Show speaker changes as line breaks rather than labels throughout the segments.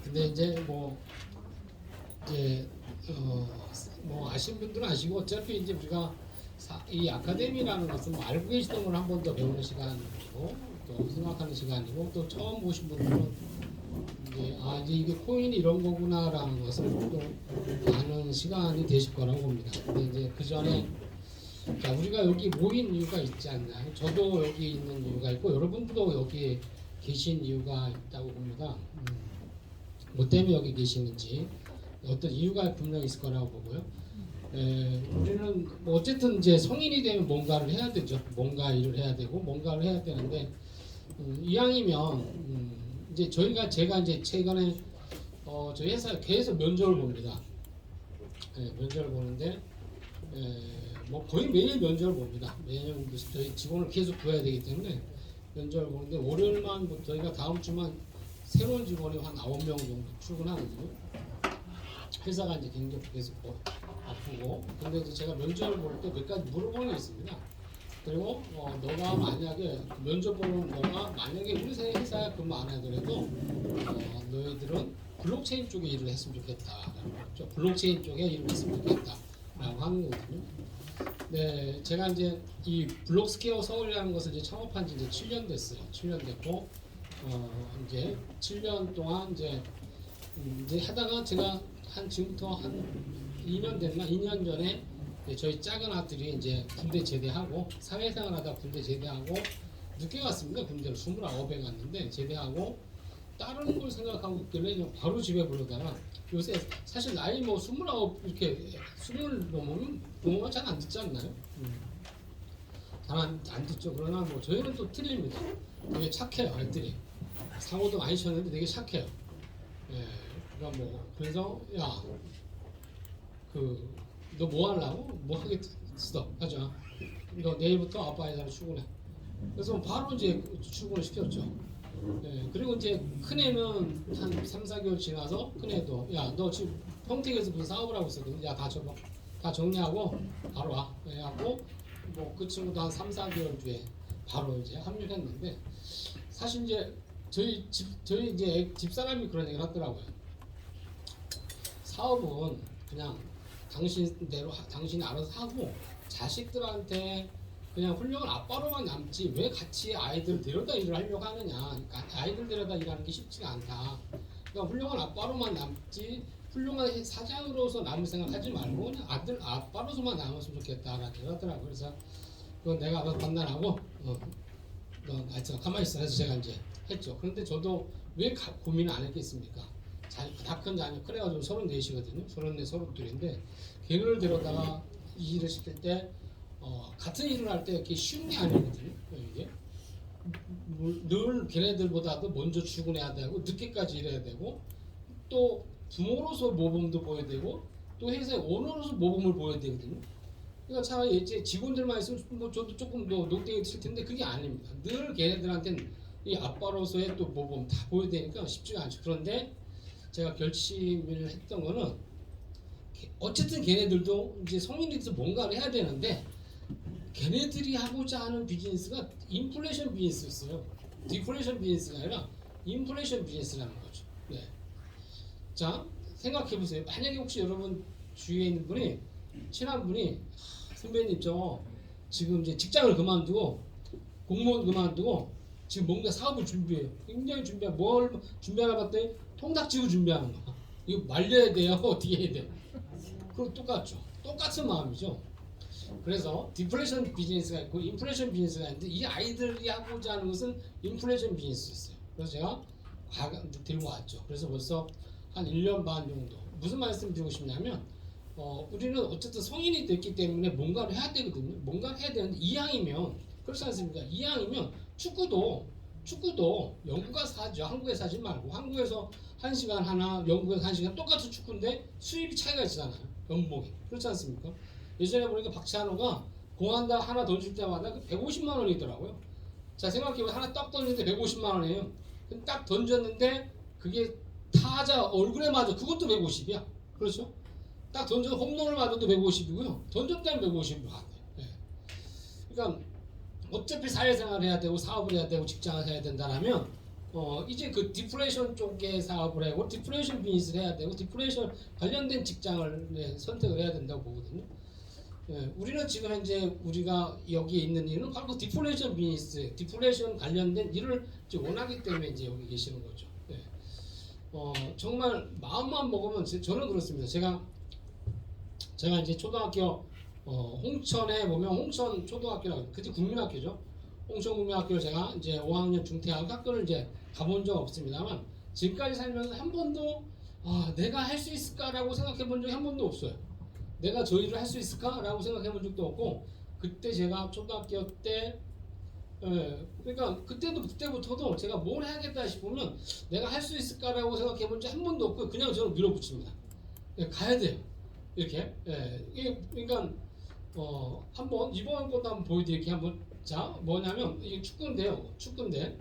근데 이제 이제 뭐 아시는 분들은 아시고 어차피 이제 우리가 이 아카데미라는 것은 뭐 알고 계시던 걸 한 번 더 배우는 시간이고 또 생각하는 시간이고 또 처음 보신 분들은 이제 이게 코인이 이런 거구나라는 것을 또 아는 시간이 되실 거라고 봅니다. 근데 이제 그 전에 자, 우리가 여기 모인 이유가 있지 않나요? 저도 여기 있는 이유가 있고 여러분들도 여기 계신 이유가 있다고 봅니다. 뭐 때문에 여기 계시는지 어떤 이유가 분명히 있을 거라고 보고요. 우리는 뭐 어쨌든 이제 성인이 되면 뭔가를 해야 되죠. 뭔가 일을 해야 되고 뭔가를 해야 되는데 이왕이면 이제 제가 이제 최근에 저희 회사에 계속 면접을 봅니다. 면접을 보는데 뭐 거의 매일 면접을 봅니다. 매년 저희 직원을 계속 구해야 되기 때문에 면접을 보는데 월요일만 저희가 다음 주만 새로운 직원이 한 9명 정도 출근하거든요. 회사가 이제 굉장히 계속 아프고 근데 이제 제가 면접을 볼 때 몇 가지 물어보는 게 있습니다. 그리고 너가 만약에 면접 보는 너가 만약에 우리 회사에 근무 안 하더라도 너희들은 블록체인 쪽에 일을 했으면 좋겠다. 블록체인 쪽에 일을 했으면 좋겠다라고 하는 거거든요. 네, 제가 이제 이 블록스퀘어 서울이라는 것을 이제 창업한 지 이제 7년 됐어요. 7년 됐고 이제 7년 동안 이제 하다가 제가 지금부터 한 2년 됐나? 2년 전에 저희 작은 아들이 이제 군대 제대하고 사회생활하다 군대 제대하고 늦게 갔습니다. 군대를 29에 갔는데 제대하고 다른 걸 생각하고 있길래 그냥 바로 집에 불러다가 요새 사실 나이 뭐 29 이렇게 20 넘으면 부모가 잘 안 듣지 않나요? 잘 안 듣죠. 그러나 뭐 저희는 또 틀립니다. 되게 착해요. 아이들이 사고도 많이 쳤는데 되게 착해요. 예, 그러니까 뭐 그래서 야 너 뭐 하려고? 뭐 하겠어? 하자. 너 내일부터 아빠 회사로 출근해. 그래서 바로 이제 출근을 시켰죠. 예, 그리고 이제 큰애는 한 3, 4개월 지나서 큰애도 야, 너 지금 평택에서 무슨 사업을 하고 있었거든. 야, 다 정리하고 바로 와. 그래갖고 뭐 그 친구도 한 3, 4개월 뒤에 바로 이제 합류했는데 사실 이제 저희 이제 집사람이 그런 얘기를 하더라고요. 사업은 그냥 당신이 알아서 하고 자식들한테 그냥 훌륭한 아빠로만 남지 왜 같이 아이들 데려다 일을 하려고 하느냐. 그러니까 아이들 데려다 일하는 게 쉽지가 않다. 그러니까 훌륭한 아빠로만 남지 훌륭한 사장으로서 남을 생각하지 말고 그냥 아빠로서만 남았으면 좋겠다라고 하더라고요. 그래서 그건 내가 알아서 판단하고 너 하여튼 가만히 있어 해서 제가 이제 했죠. 그런데 저도 왜 고민을 안 했겠습니까? 다 큰 자녀 그래가지고 34이거든요. 34, 32인데 걔를 데려다가 이 일을 시킬 때 같은 일을 할 때 이렇게 쉬운 게 아니거든요. 이게 늘 걔네들보다도 먼저 출근해야 되고 늦게까지 일해야 되고 또 부모로서 모범도 보여야 되고 또 회사의 오너로서 모범을 보여야 되거든요. 그러니까 차라리 이제 직원들만 있으면 뭐 저도 조금 더 녹땡이 칠 텐데 그게 아닙니다. 늘 걔네들한테는 이 아빠로서의 또 모범 다 보여야 되니까 쉽지가 않죠. 그런데 제가 결심을 했던 거는 어쨌든 걔네들도 이제 성인이 돼서 뭔가를 해야 되는데 걔네들이 하고자 하는 비즈니스가 인플레이션 비즈니스였어요. 디플레이션 비즈니스가 아니라 인플레이션 비즈니스라는 거죠. 네. 자, 생각해 보세요. 만약에 혹시 여러분 주위에 있는 분이 친한 분이 선배님 저 지금 이제 직장을 그만두고 공무원 그만두고 지금 뭔가 사업을 준비해요. 굉장히 뭘 준비하나 봤더니 통닭집을 준비하는 거. 이거 말려야 돼요? 어떻게 해야 돼요? 그거 똑같죠. 똑같은 마음이죠. 그래서 디플레이션 비즈니스가 있고 인플레이션 비즈니스가 있는데 이 아이들이 하고자 하는 것은 인플레이션 비즈니스였어요. 그래서 제가 들고 왔죠. 그래서 벌써 한 1년 반 정도. 무슨 말씀 드리고 싶냐면 우리는 어쨌든 성인이 됐기 때문에 뭔가를 해야 되거든요. 뭔가를 해야 되는데 이왕이면 그렇지 않습니까? 이왕이면 축구도 영국 가서 하죠. 한국에서 하지 말고 한국에서 1시간 하나 영국에서 1시간 똑같은 축구인데 수입이 차이가 있잖아요. 연봉이. 그렇지 않습니까? 예전에 보니까 박찬호가 공 하나 던질 때마다 150만 원이더라고요. 자, 생각해보면 하나 딱 던졌는데 150만 원이에요. 딱 던졌는데 그게 타자 얼굴에 맞아. 그것도 150이야. 그렇죠? 딱 던져서 홈런을 맞아도 150이고요. 던졌다면 150이 안 돼요. 네. 그러니까 어차피 사회생활을 해야 되고 사업을 해야 되고 직장을 해야 된다면 이제 그 디플레이션 쪽에 사업을 하고 디플레이션 비즈니스를 해야 되고 디플레이션 관련된 직장을 선택을 해야 된다고 보거든요. 예, 우리는 지금 현재 우리가 여기에 있는 이유는 바로 그 디플레이션 비즈니스, 디플레이션 관련된 일을 이제 원하기 때문에 이제 여기 계시는 거죠. 예. 정말 마음만 먹으면 저는 그렇습니다. 제가 이제 초등학교 홍천에 보면 홍천 초등학교라고 그때 국민학교죠. 홍천 국민학교를 제가 이제 5학년 중퇴하고 학교를 이제 가본 적 없습니다만 지금까지 살면서 한 번도 내가 할 수 있을까라고 생각해 본 적이 한 번도 없어요. 내가 저 일을 할 수 있을까라고 생각해 본 적도 없고 그때 제가 초등학교 때 그러니까 그때부터도 제가 뭘 해야겠다 싶으면 내가 할 수 있을까라고 생각해 본 적 한 번도 없고 그냥 저는 밀어붙입니다. 가야 돼요. 이렇게. 그러니까 한번 이번 것도 한번 보여드릴게요. 한번 자 뭐냐면 이게 축구인데요. 축구인데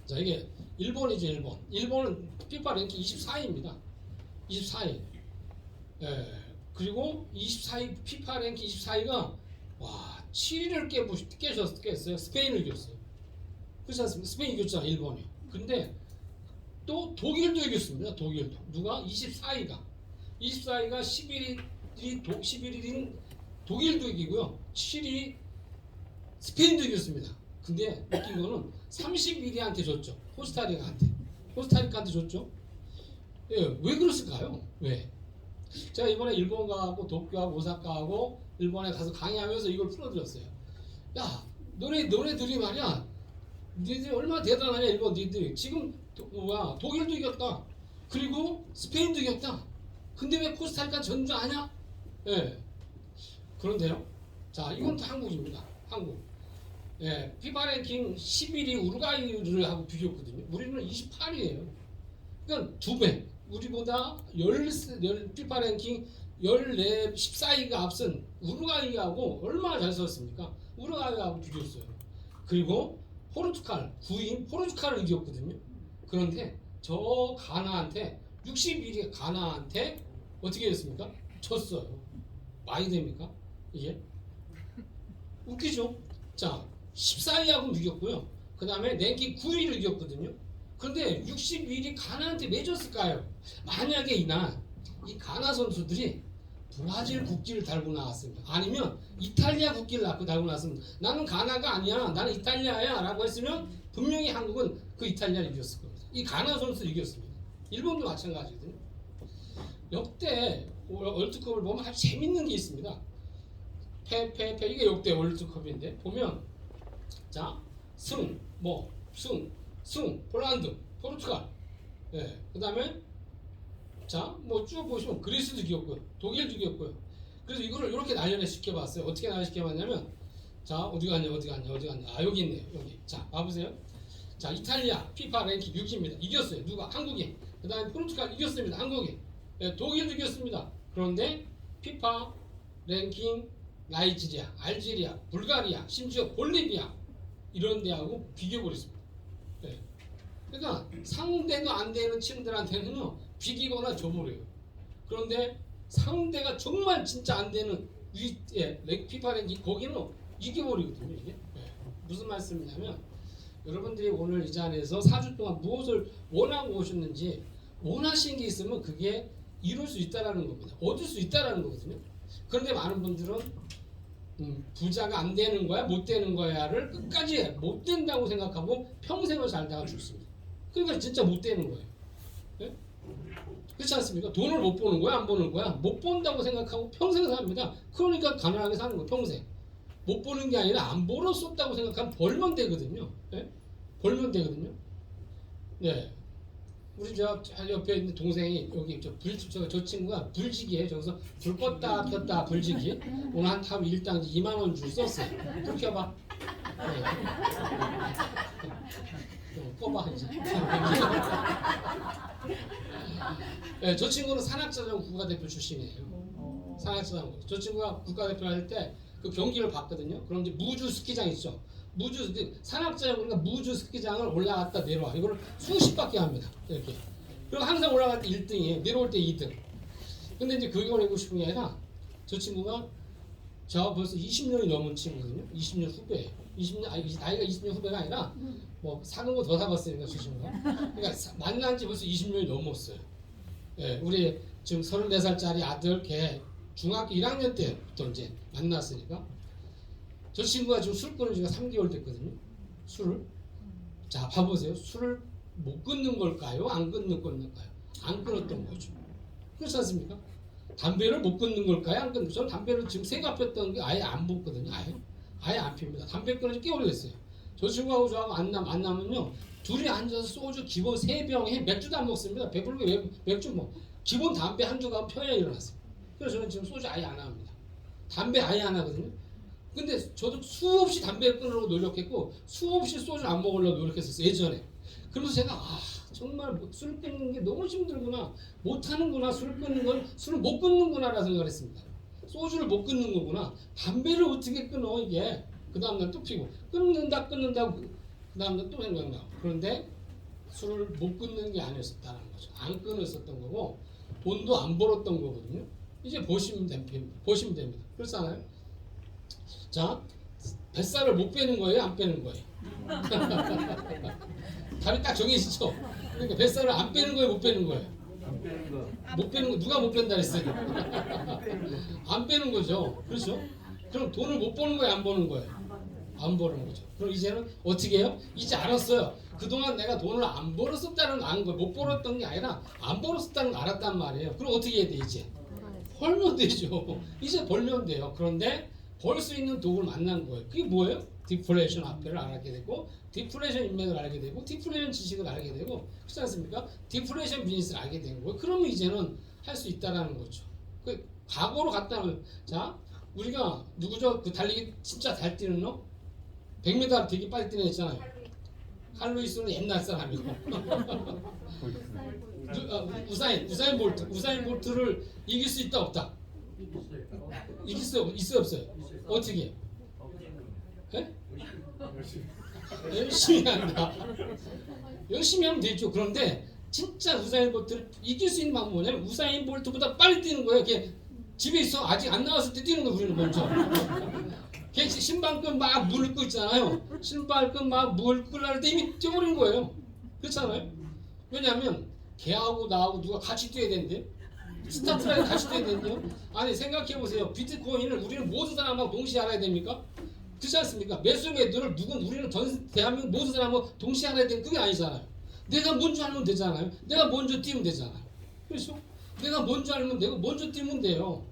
자 이게 일본이죠. 일본은 피파 랭킹 24위입니다. 24위. 그리고 24위 피파 랭킹 24위가 와 7위를 깼어요. 스페인을 이겼어요. 그렇지 않습니까? 스페인 이겼잖아 일본이. 근데 또 독일도 이겼습니다. 독일도 누가 24위가 11일인 독일도 이기고요. 7위 스페인도 이겼습니다. 근데 웃긴 거는 31위한테 졌죠. 코스타리카한테 졌죠. 예, 왜 그랬을까요? 왜? 제가 이번에 일본 가고 도쿄하고 오사카하고 일본에 가서 강의하면서 이걸 풀어드렸어요. 야, 너네들이 말이야. 니들이 얼마나 대단하냐 일본 니들이. 지금 독일도 이겼다. 그리고 스페인도 이겼다. 근데 왜 코스타리카 전 줄 아냐? 예. 그런데요. 자, 이건 또 한국입니다. 한국. 예, 피파 랭킹 11위 우루과이를 하고 비교했거든요. 우리는 28위예요. 그러니까 2배. 우리보다 피파 랭킹 14위가 앞선 우루과이하고 얼마나 잘 썼습니까? 우루과이하고 비교했어요. 그리고 포르투갈 9위인 포르투갈을 이겼거든요. 그런데 저 가나한테 61위 가나한테 어떻게 됐습니까? 졌어요. 많이 됩니까? 이게 웃기죠? 자 14위하고 이겼고요. 그 다음에 랭킹 9위를 이겼거든요. 그런데 61위 가나한테 왜 졌을까요? 만약에 이날 이 가나 선수들이 브라질 국기를 달고 나왔습니다. 아니면 이탈리아 국기를 달고 나왔으면 나는 가나가 아니야, 나는 이탈리아야 라고 했으면 분명히 한국은 그 이탈리아를 이겼을 겁니다. 이 가나 선수를 이겼습니다. 일본도 마찬가지거든요. 역대 월드컵을 보면 아주 재밌는 게 있습니다. 이게 역대 월드컵인데 보면 자 승 폴란드, 포르투갈, 그 다음에 자 뭐 쭉 보시면 그리스도 이겼고요, 독일도 이겼고요. 그래서 이거를 이렇게 나열해 시켜봤어요. 어떻게 나열해 시켜봤냐면 자 어디 갔냐 여기 있네요. 여기 자 봐보세요. 자 이탈리아 피파 랭킹 6위입니다. 이겼어요. 누가? 한국이. 그 다음에 포르투갈 이겼습니다. 한국이. 독일도 이겼습니다. 그런데 피파 랭킹 나이지리아, 알제리아, 불가리아, 심지어 볼리비아 이런 데하고 비교해버렸습니다. 그러니까 상대도 안 되는 팀들한테는요 비기거나 져버려요. 그런데 상대가 정말 진짜 안 되는 피파 랭킹 거기는 이겨버리거든요. 이게 무슨 말씀이냐면 여러분들이 오늘 이 자리에서 4주 동안 무엇을 원하고 오셨는지 원하신 게 있으면 그게 이룰 수 있다라는 겁니다. 얻을 수 있다라는 거거든요. 그런데 많은 분들은 부자가 안 되는 거야, 못 되는 거야를 끝까지 못 된다고 생각하고 평생을 살다가 죽습니다. 그러니까 진짜 못 되는 거예요. 네? 그렇지 않습니까? 돈을 못 버는 거야, 안 버는 거야? 못 번다고 생각하고 평생 삽니다. 그러니까 가난하게 사는 거예요, 평생. 못 버는 게 아니라 안 벌었었다고 생각하면 벌면 되거든요. 네? 벌면 되거든요. 네. 우리 저 옆에 있는 동생이 여기 저 친구가 불지기예요. 저기서 불 껐다 켰다 불지기. 오늘 한 탑 일당 2만 원 줄 썼어요. 불 켜봐. 꺼봐 이제. 네, 저 친구는 산악자전 국가대표 출신이에요. 산악자전. 저 친구가 국가대표 할 때 그 경기를 봤거든요. 그럼 이제 무주 스키장 있죠. 산악자전 그러니까 무주 스키장을 올라갔다 내려와. 이거를 수십 바퀴 합니다. 이렇게. 그리고 항상 올라갈 때 1등이에요. 내려올 때 2등. 근데 이제 그걸 하고 싶은 게 아니라 저 친구가 저 벌써 20년이 넘은 친구거든요. 20년 후배예요. 20년 나이가 20년 후배가 아니라 뭐 사는 거 더 사봤으니까 주신 거. 그러니까 만난 지 벌써 20년이 넘었어요. 예, 우리 지금 34살짜리 아들 걔 중학교 1학년 때부터 이제 만났으니까 저 친구가 지금 술 끊은 지가 3개월 됐거든요. 술을. 자, 봐보세요. 술을 못 끊는 걸까요? 안 끊는 걸까요? 안 끊었던 거죠. 그렇지 않습니까? 담배를 못 끊는 걸까요? 안 끊는. 저는 담배를 지금 새가 폈던 게 아예 안 붓거든요. 아예 안 핍니다. 담배 끊은 지 꽤 오래됐어요. 저 친구하고 저하고 만나면요. 둘이 앉아서 소주 기본 3병에 맥주도 안 먹습니다. 배부르게 맥주 뭐 기본 담배 한두 갑 펴야 일어났어요. 그래서 저는 지금 소주 아예 안 합니다. 담배 아예 안 하거든요. 근데 저도 수없이 담배를 끊으려고 노력했고 수없이 소주 안 먹으려고 노력했었어요. 예전에. 그러면서 제가 정말 술 끊는 게 너무 힘들구나. 못하는구나. 술 끊는 건 술을 못 끊는구나 라는 생각을 했습니다. 소주를 못 끊는 거구나. 담배를 어떻게 끊어 이게. 그 다음날 또 피고 끊는다고 그 다음날 또 생각나고. 그런데 술을 못 끊는 게 아니었다는 거죠. 안 끊었었던 거고 돈도 안 벌었던 거거든요. 이제 보시면 됩니다. 그렇잖아요. 자, 뱃살을 못 빼는 거예요? 안 빼는 거예요? 답이 딱 정해지죠? 그러니까 뱃살을 안 빼는 거예요? 못 빼는 거예요?
안 빼는 거.
못 빼는 거 누가 못 뺀다 그랬어요? 안 빼는 거죠. 그렇죠? 그럼 돈을 못 버는 거예요? 안 버는 거예요? 안 버는 거죠. 그럼 이제는 어떻게 해요? 이제 알았어요. 그동안 내가 돈을 안 벌었었다는 거 아는 거예요. 못 벌었던 게 아니라 안 벌었었다는 거 알았단 말이에요. 그럼 어떻게 해야 돼 이제? 벌면 되죠. 이제 벌면 돼요. 그런데 벌 수 있는 도구를 만난 거예요. 그게 뭐예요? 디플레이션 화폐를 알게 되고 디플레이션 인맥을 알게 되고 디플레이션 지식을 알게 되고 그렇지 않습니까? 디플레이션 비즈니스를 알게 된 거예요. 그러면 이제는 할 수 있다라는 거죠. 그 과거로 갔다는 자 우리가 누구죠? 그 달리기 진짜 잘 뛰는 너 100m 되게 빨리 뛰는 애 있잖아요. 칼로이스는 옛날 사람이고 우사인 볼트를 이길 수 있다 없다? 이길 수 있어 없어요? 어떻게? 예? 열심히 한다. 열심히 하면 되죠. 그런데 진짜 우사인 볼트를 이길 수 있는 방법은 뭐냐면 우사인 볼트보다 빨리 뛰는 거예요. 걔 집에 있어 아직 안 나왔을 때 뛰는 거 우리는 먼저. 걔 신발끈 막 물고 있잖아요. 신발끈 막 물고 할 때 이미 뛰어버린 거예요. 그렇잖아요. 왜냐하면 걔하고 나하고 누가 같이 뛰어야 되는데 스타트라인 같이 뛰어야 되는데요. 아니 생각해보세요. 비트코인을 우리는 모든 사람하고 동시에 알아야 됩니까? 그렇지 않습니까? 매수 매도를 우리는 전 대한민국 모든 사람하고 동시에 알아야 되는 그게 아니잖아요. 내가 먼저 알면 되잖아요. 내가 먼저 뛰면 되잖아요. 그렇죠? 내가 먼저 알면 되고 먼저 뛰면 돼요.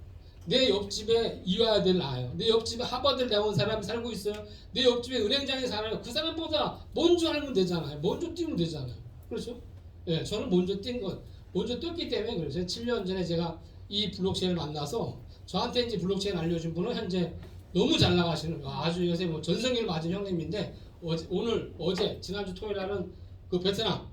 내 옆집에 이화여대를 나와요. 내 옆집에 하버드를 나온 사람이 살고 있어요. 내 옆집에 은행장에 살아요. 그 사람보다 먼저 알면 되잖아요. 먼저 뛰면 되잖아요. 그렇죠? 예, 저는 먼저 뛰었기 때문에 그래서 7년 전에 제가 이 블록체인을 만나서 저한테 이제 블록체인 알려준 분은 현재 너무 잘 나가시는 거 아주 요새 뭐 전성기를 맞은 형님인데 어제 지난주 토요일 날은 그 베트남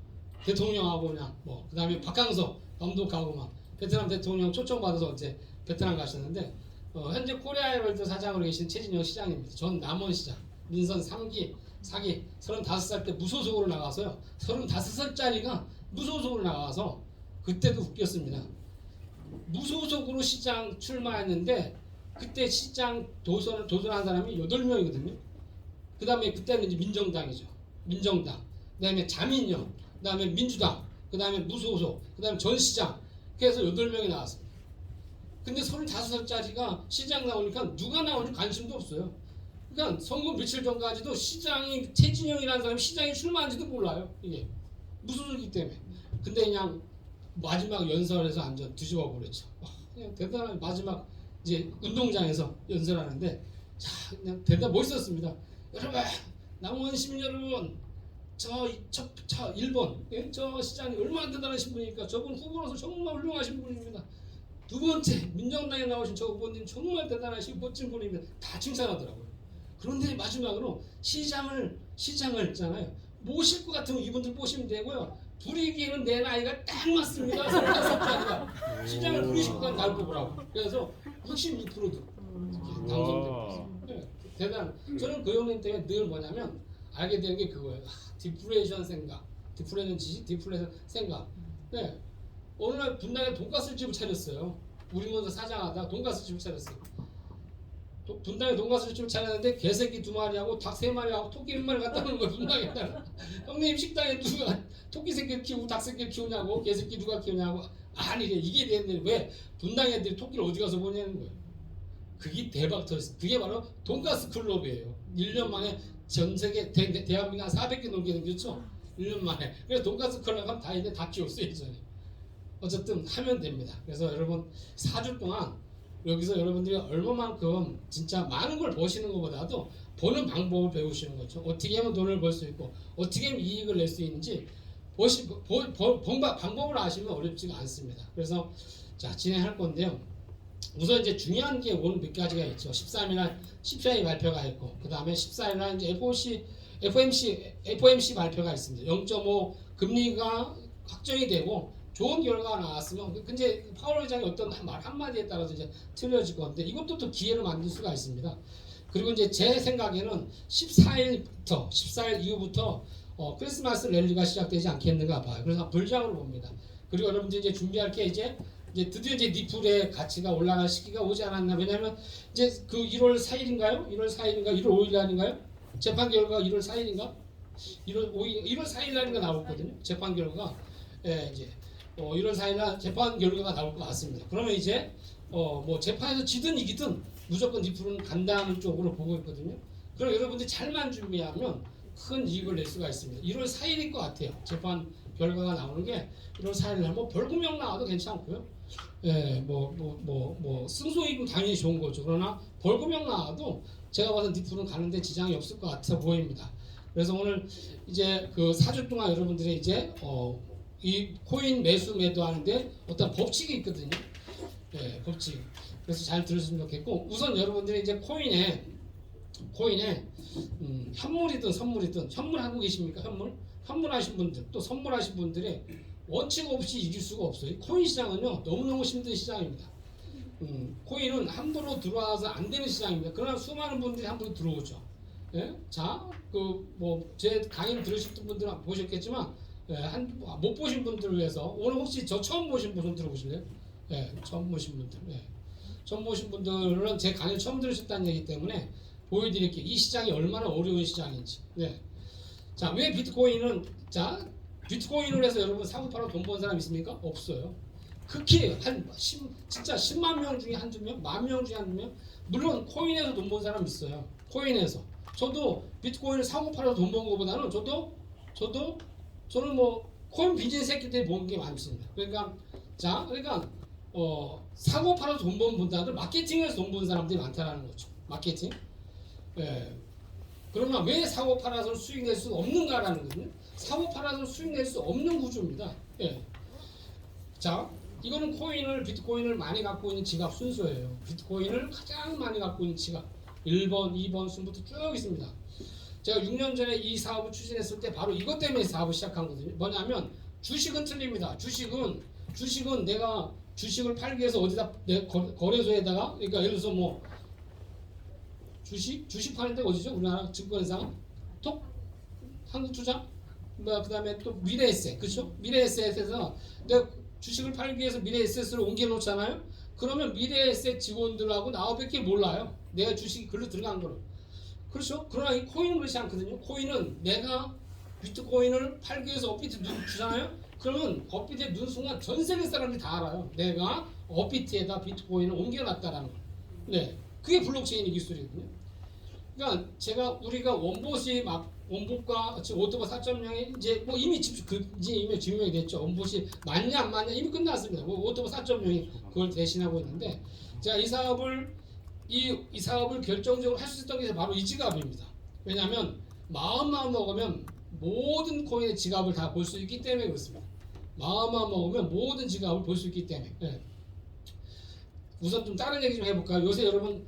대통령하고 그냥 뭐 그다음에 박항서 감독하고 막 베트남 대통령 초청받아서 어제 베트남 가셨는데 현재 코리아월드 사장으로 계신 최진영 시장입니다. 전 남원시장 민선 3기 4기 35살 때 무소속으로 나가서요. 35살짜리가 무소속으로 나가서 그때도 웃겼습니다. 무소속으로 시장 출마했는데 그때 시장 도전한 사람이 8명이거든요. 그 다음에 그때는 이제 민정당이죠. 민정당. 그 다음에 자민련. 그 다음에 민주당. 그 다음에 무소속. 그 다음에 전시장. 그래서 8명이 나왔습니다. 근데 35살짜리가 시장 나오니까 누가 나오는지 관심도 없어요. 그러니까 선거 며칠 전까지도 시장이 최진영이라는 사람이 시장에 출마한지도 몰라요. 이게 무소속이기 때문에. 근데 그냥 마지막 연설에서 완전 뒤집어 버렸죠. 그냥 대단한 마지막 이제 운동장에서 연설하는데 자 그냥 대단 멋있었습니다. 여러분 남원 시민 여러분 저 1번 예? 저 시장이 얼마나 대단하신 분이니까 저분 후보로서 정말 훌륭하신 분입니다. 두 번째 민정당에 나오신 저 후보님 정말 대단하시고 멋진 분입니다. 다 칭찬하더라고요. 그런데 마지막으로 시장을 있잖아요. 모실 것 같으면 이분들 모시면 되고요. 부리기에는 내 나이가 딱 맞습니다. 35살짜리가 시장을 부리실 것 나올 뽑으라고. 그래서 66%도 당선되고 네, 대단. 저는 그 형님 때문에 늘 뭐냐면 알게 되는 게 그거예요. 디플레이션 생각, 디플레이션 지식, 디플레이션 생각. 네. 어느 날 분당에 돈가스 집을 차렸어요. 우리 먼저 사장하다 돈가스 집을 차렸어요. 분당에 돈가스집을 차렸는데 개새끼 2마리하고 닭 3마리하고 토끼 1마리 갖다 놓은 거야 분당에다가. 형님 식당에 누가 토끼 새끼를 키우고 닭 새끼를 키우냐고, 개새끼 누가 키우냐고. 아니 이게 되는데 왜 분당 애들이 토끼를 어디 가서 보냐는 거예요. 그게 대박 터졌어요. 그게 바로 돈가스 클럽이에요. 1년 만에 전 세계 대한민국 한 400개 넘게 생겼죠. 1년 만에. 그래서 돈가스 클럽 하면 다 이제 다 키웠어요 예전에. 어쨌든 하면 됩니다. 그래서 여러분 4주 동안 여기서 여러분들이 얼마만큼 진짜 많은 걸 버시는 것보다도 버는 방법을 배우시는 거죠. 어떻게 하면 돈을 벌 수 있고 어떻게 하면 이익을 낼 수 있는지 방법을 아시면 어렵지가 않습니다. 그래서 자 진행할 건데요. 우선 이제 중요한 게 오늘 몇 가지가 있죠. 13일날 CPI 발표가 있고 그 다음에 14일날 이제 FOMC 발표가 있습니다. 0.5 금리가 확정이 되고 좋은 결과가 나왔으면 근데 파월 의장이 어떤 말 한마디에 따라서 이제 틀려질 건데 이것도 또 기회를 만들 수가 있습니다. 그리고 이제 제 생각에는 14일 이후부터 크리스마스 랠리가 시작되지 않겠는가 봐요. 그래서 불장으로 봅니다. 그리고 여러분들 이제 준비할 게 이제 드디어 이제 니플의 가치가 올라갈 시기가 오지 않았나. 왜냐하면 이제 그 1월 4일인가요? 1월 4일인가? 1월 5일 날인가요? 재판 결과가 1월 4일인가? 1월 4일 날인가 나왔거든요. 재판 결과가 이제 1월 4일 날 재판 결과가 나올 것 같습니다. 그러면 이제 뭐 재판에서 지든 이기든 무조건 니플은 간다는 쪽으로 보고 있거든요. 그럼 여러분들이 잘만 준비하면 큰 이익을 낼 수가 있습니다. 1월 4일일 것 같아요. 재판 결과가 나오는 게 1월 4일 날 뭐 벌금형 나와도 괜찮고요. 승소이익은 당연히 좋은 거죠. 그러나 벌금형 나와도 제가 봐서 니플은 가는데 지장이 없을 것 같아 보입니다. 그래서 오늘 이제 그 4주 동안 여러분들이 이제 이 코인 매수 매도하는데 어떤 법칙이 있거든요. 법칙. 그래서 잘 들으시면 좋겠고 우선 여러분들이 이제 코인에 현물이든 선물이든 현물하고 계십니까? 현물하신 분들 또 선물하신 분들의 원칙 없이 이길 수가 없어요. 코인 시장은요 너무너무 힘든 시장입니다. 코인은 함부로 들어와서 안 되는 시장입니다. 그러나 수많은 분들이 함부로 들어오죠. 예? 자, 제 강의를 들으신 분들은 보셨겠지만 못 보신 분들을 위해서 오늘 혹시 저 처음 보신 분들 들어보실래요? 처음 보신 분들. 처음 보신 분들은 제 강의를 처음 들으셨다는 얘기 때문에 보여드릴게요. 이 시장이 얼마나 어려운 시장인지. 자, 왜 비트코인을 해서 여러분 사고 팔아 돈 번 사람 있습니까? 없어요. 극히 진짜 10만 명 중에 한두 명, 10,000명 중에 한두 명. 물론 코인에서 돈 번 사람 있어요. 코인에서. 저도 비트코인을 사고 팔아서 돈 번 거보다는 저는 뭐 코인 비즈니스 했기 때문에 본 게 많습니다. 그러니까 사고 팔아서 돈 버는 분들은 마케팅에서 돈 버는 사람들이 많다라는 거죠. 마케팅. 그러면 왜 사고 팔아서 수익 낼 수 없는가라는 거거든요. 사고 팔아서 수익 낼 수 없는 구조입니다. 자, 이거는 비트코인을 많이 갖고 있는 지갑 순서예요. 비트코인을 가장 많이 갖고 있는 지갑 1번, 2번 순부터 쭉 있습니다. 제가 6년 전에 이 사업을 추진했을 때 바로 이것 때문에 사업을 시작한 거거든요. 뭐냐면 주식은 틀립니다. 주식은 내가 주식을 팔기 위해서 어디다 내 거래소에다가 그러니까 예를 들어서 뭐 주식 파는 데가 어디죠? 우리나라 증권회사가 한국투자 그다음에 또 미래에셋 그렇죠? 미래에셋에서 내가 주식을 팔기 위해서 미래에셋을 옮겨 놓잖아요. 그러면 미래에셋 직원들하고 나밖에 몰라요. 내가 주식이 글로 들어간 거를. 그렇죠? 그러나 이 코인은 그렇지 않거든요. 코인은 내가 비트코인을 팔기 위해서 업비트 주잖아요. 그러면 업비트에 넣은 순간 전 세계 사람들이 다 알아요. 내가 업비트에다 비트코인을 옮겨놨다라는 거. 그게 블록체인의 기술이거든요. 그러니까 우리가 원봇과 지금 오토바 4.0이 이제 뭐 이미 증명이 됐죠. 원봇이 맞냐 안 맞냐 이미 끝났습니다. 오토바 4.0이 그걸 대신하고 있는데 제가 이 사업을 결정적으로 할 수 있었던 게 바로 이 지갑입니다. 왜냐하면 마음만 먹으면 모든 코인의 지갑을 다 볼 수 있기 때문에 그렇습니다. 마음만 먹으면 모든 지갑을 볼 수 있기 때문에. 우선 좀 다른 얘기 좀 해볼까요? 요새는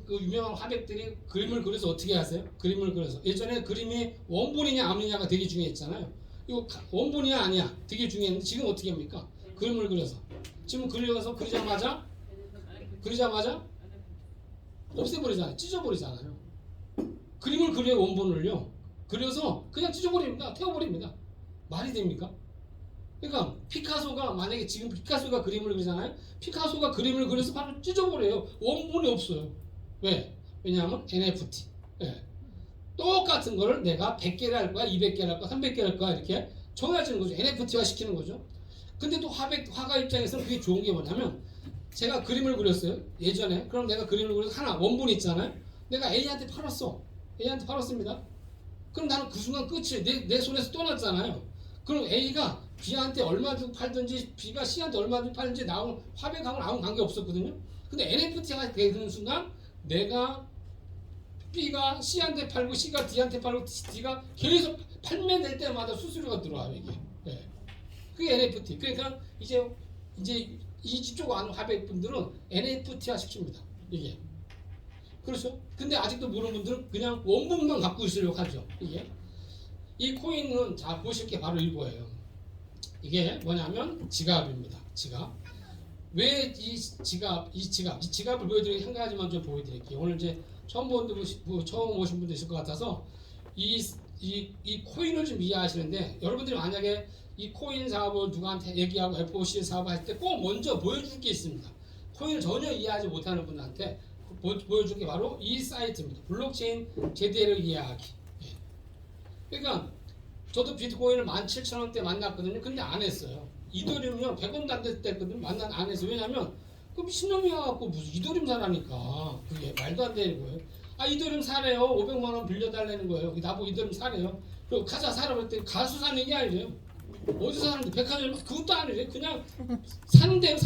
그 유명한 화백들이 그림을 그려서 어떻게 하세요? 그림을 그려서 예전에 그림이 원본이냐 아니냐가 되게 중요했잖아요. 이거 원본이야 아니야 되게 중요했는데 지금 어떻게 합니까? 그림을 그려서 지금 그리자마자 없애버리잖아요. 찢어버리잖아요. 그림을 그려요. 원본을요. 그려서 그냥 찢어버립니다. 태워버립니다. 말이 됩니까? 그러니까 만약에 지금 피카소가 그림을 그리잖아요. 피카소가 그림을 그려서 바로 찢어버려요. 원본이 없어요. 왜? 왜냐하면 NFT. 예. 똑같은 거를 내가 100개를 할 거야, 200개를 할 거야, 300개를 할 거야 이렇게 정해지는 거죠. NFT화 시키는 거죠. 근데 또 화가 입장에서는 그게 좋은 게 뭐냐면 제가 그림을 그렸어요. 예전에. 그럼 내가 그림을 그려서 하나 원본 있잖아요. 내가 A한테 팔았어. A한테 팔았습니다. 그럼 나는 그 순간 끝이 내 손에서 떠났잖아요. 그럼 A가 B한테 얼마 주고 팔든지 B가 C한테 얼마 주고 팔든지 나온 화백하고는 아무 관계 없었거든요. 근데 NFT가 되는 순간 내가 B가 C한테 팔고 C가 D한테 팔고 D가 계속 판매될 때마다 수수료가 들어와요 이게. 네. 그게 NFT. 그러니까 이제 이쪽 아는 화백분들은 NFT화 시킵니다 이게. 그렇죠? 근데 아직도 모르는 분들은 그냥 원본만 갖고 있으려고 하죠 이게. 이 코인은 자 보실 게 바로 이거예요. 이게 뭐냐면 지갑입니다. 지갑. 왜 이 지갑을 보여드리기 한 가지만 좀 보여드릴게요. 오늘 이제 처음 오신 분도 있을 것 같아서 이 코인을 좀 이해하시는데 여러분들이 만약에 이 코인 사업을 누구한테 얘기하고 FOC 사업을 할 때 꼭 먼저 보여줄 게 있습니다. 코인을 전혀 이해하지 못하는 분한테 보여줄 게 바로 이 사이트입니다. 블록체인 제대로 이해하기. 그러니까 저도 비트코인을 17,000원대 만났거든요. 근데 안 했어요. 이더리움요 100원도 안 됐을 때거든. 안 했어요. 왜냐면 그 미친놈이 와갖고 무슨 이더리움 사라니까. 그게 말도 안 되는 거예요. 아 이더리움 사래요. 500만 원 빌려달라는 거예요. 나보고 이더리움 사래요. 그리고 가자 사라 그랬더니 가수 사는 게 아니래요. 어디서 사는데 백화점 그것도 아니래. 그냥 산대.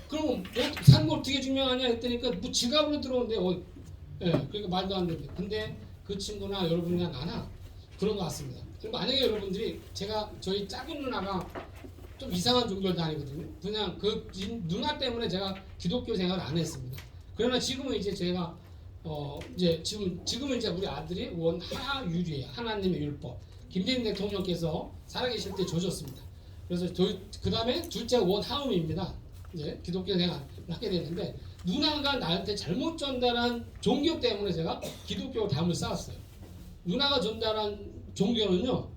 그럼 산 거 어떻게 증명하냐 했더니까 뭐 지갑으로 들어온대. 예, 그러니까 말도 안 되는데. 근데 그 친구나 여러분이나 나나 그런 것 같습니다. 그럼 만약에 여러분들이 저희 작은 누나가 좀 이상한 종교를 다니거든요. 그냥 그 누나 때문에 제가 기독교 생활을 안 했습니다. 그러나 지금은 이제 제가 지금은 이제 우리 아들이 원하율이에요. 하나님의 율법. 김대중 대통령께서 살아계실 때 줘줬습니다. 그래서 그 다음에 둘째 원하음입니다. 이제 기독교 생활을 하게 되는데 누나가 나한테 잘못 전달한 종교 때문에 제가 기독교 담을 쌓았어요. 누나가 전달한 종교는요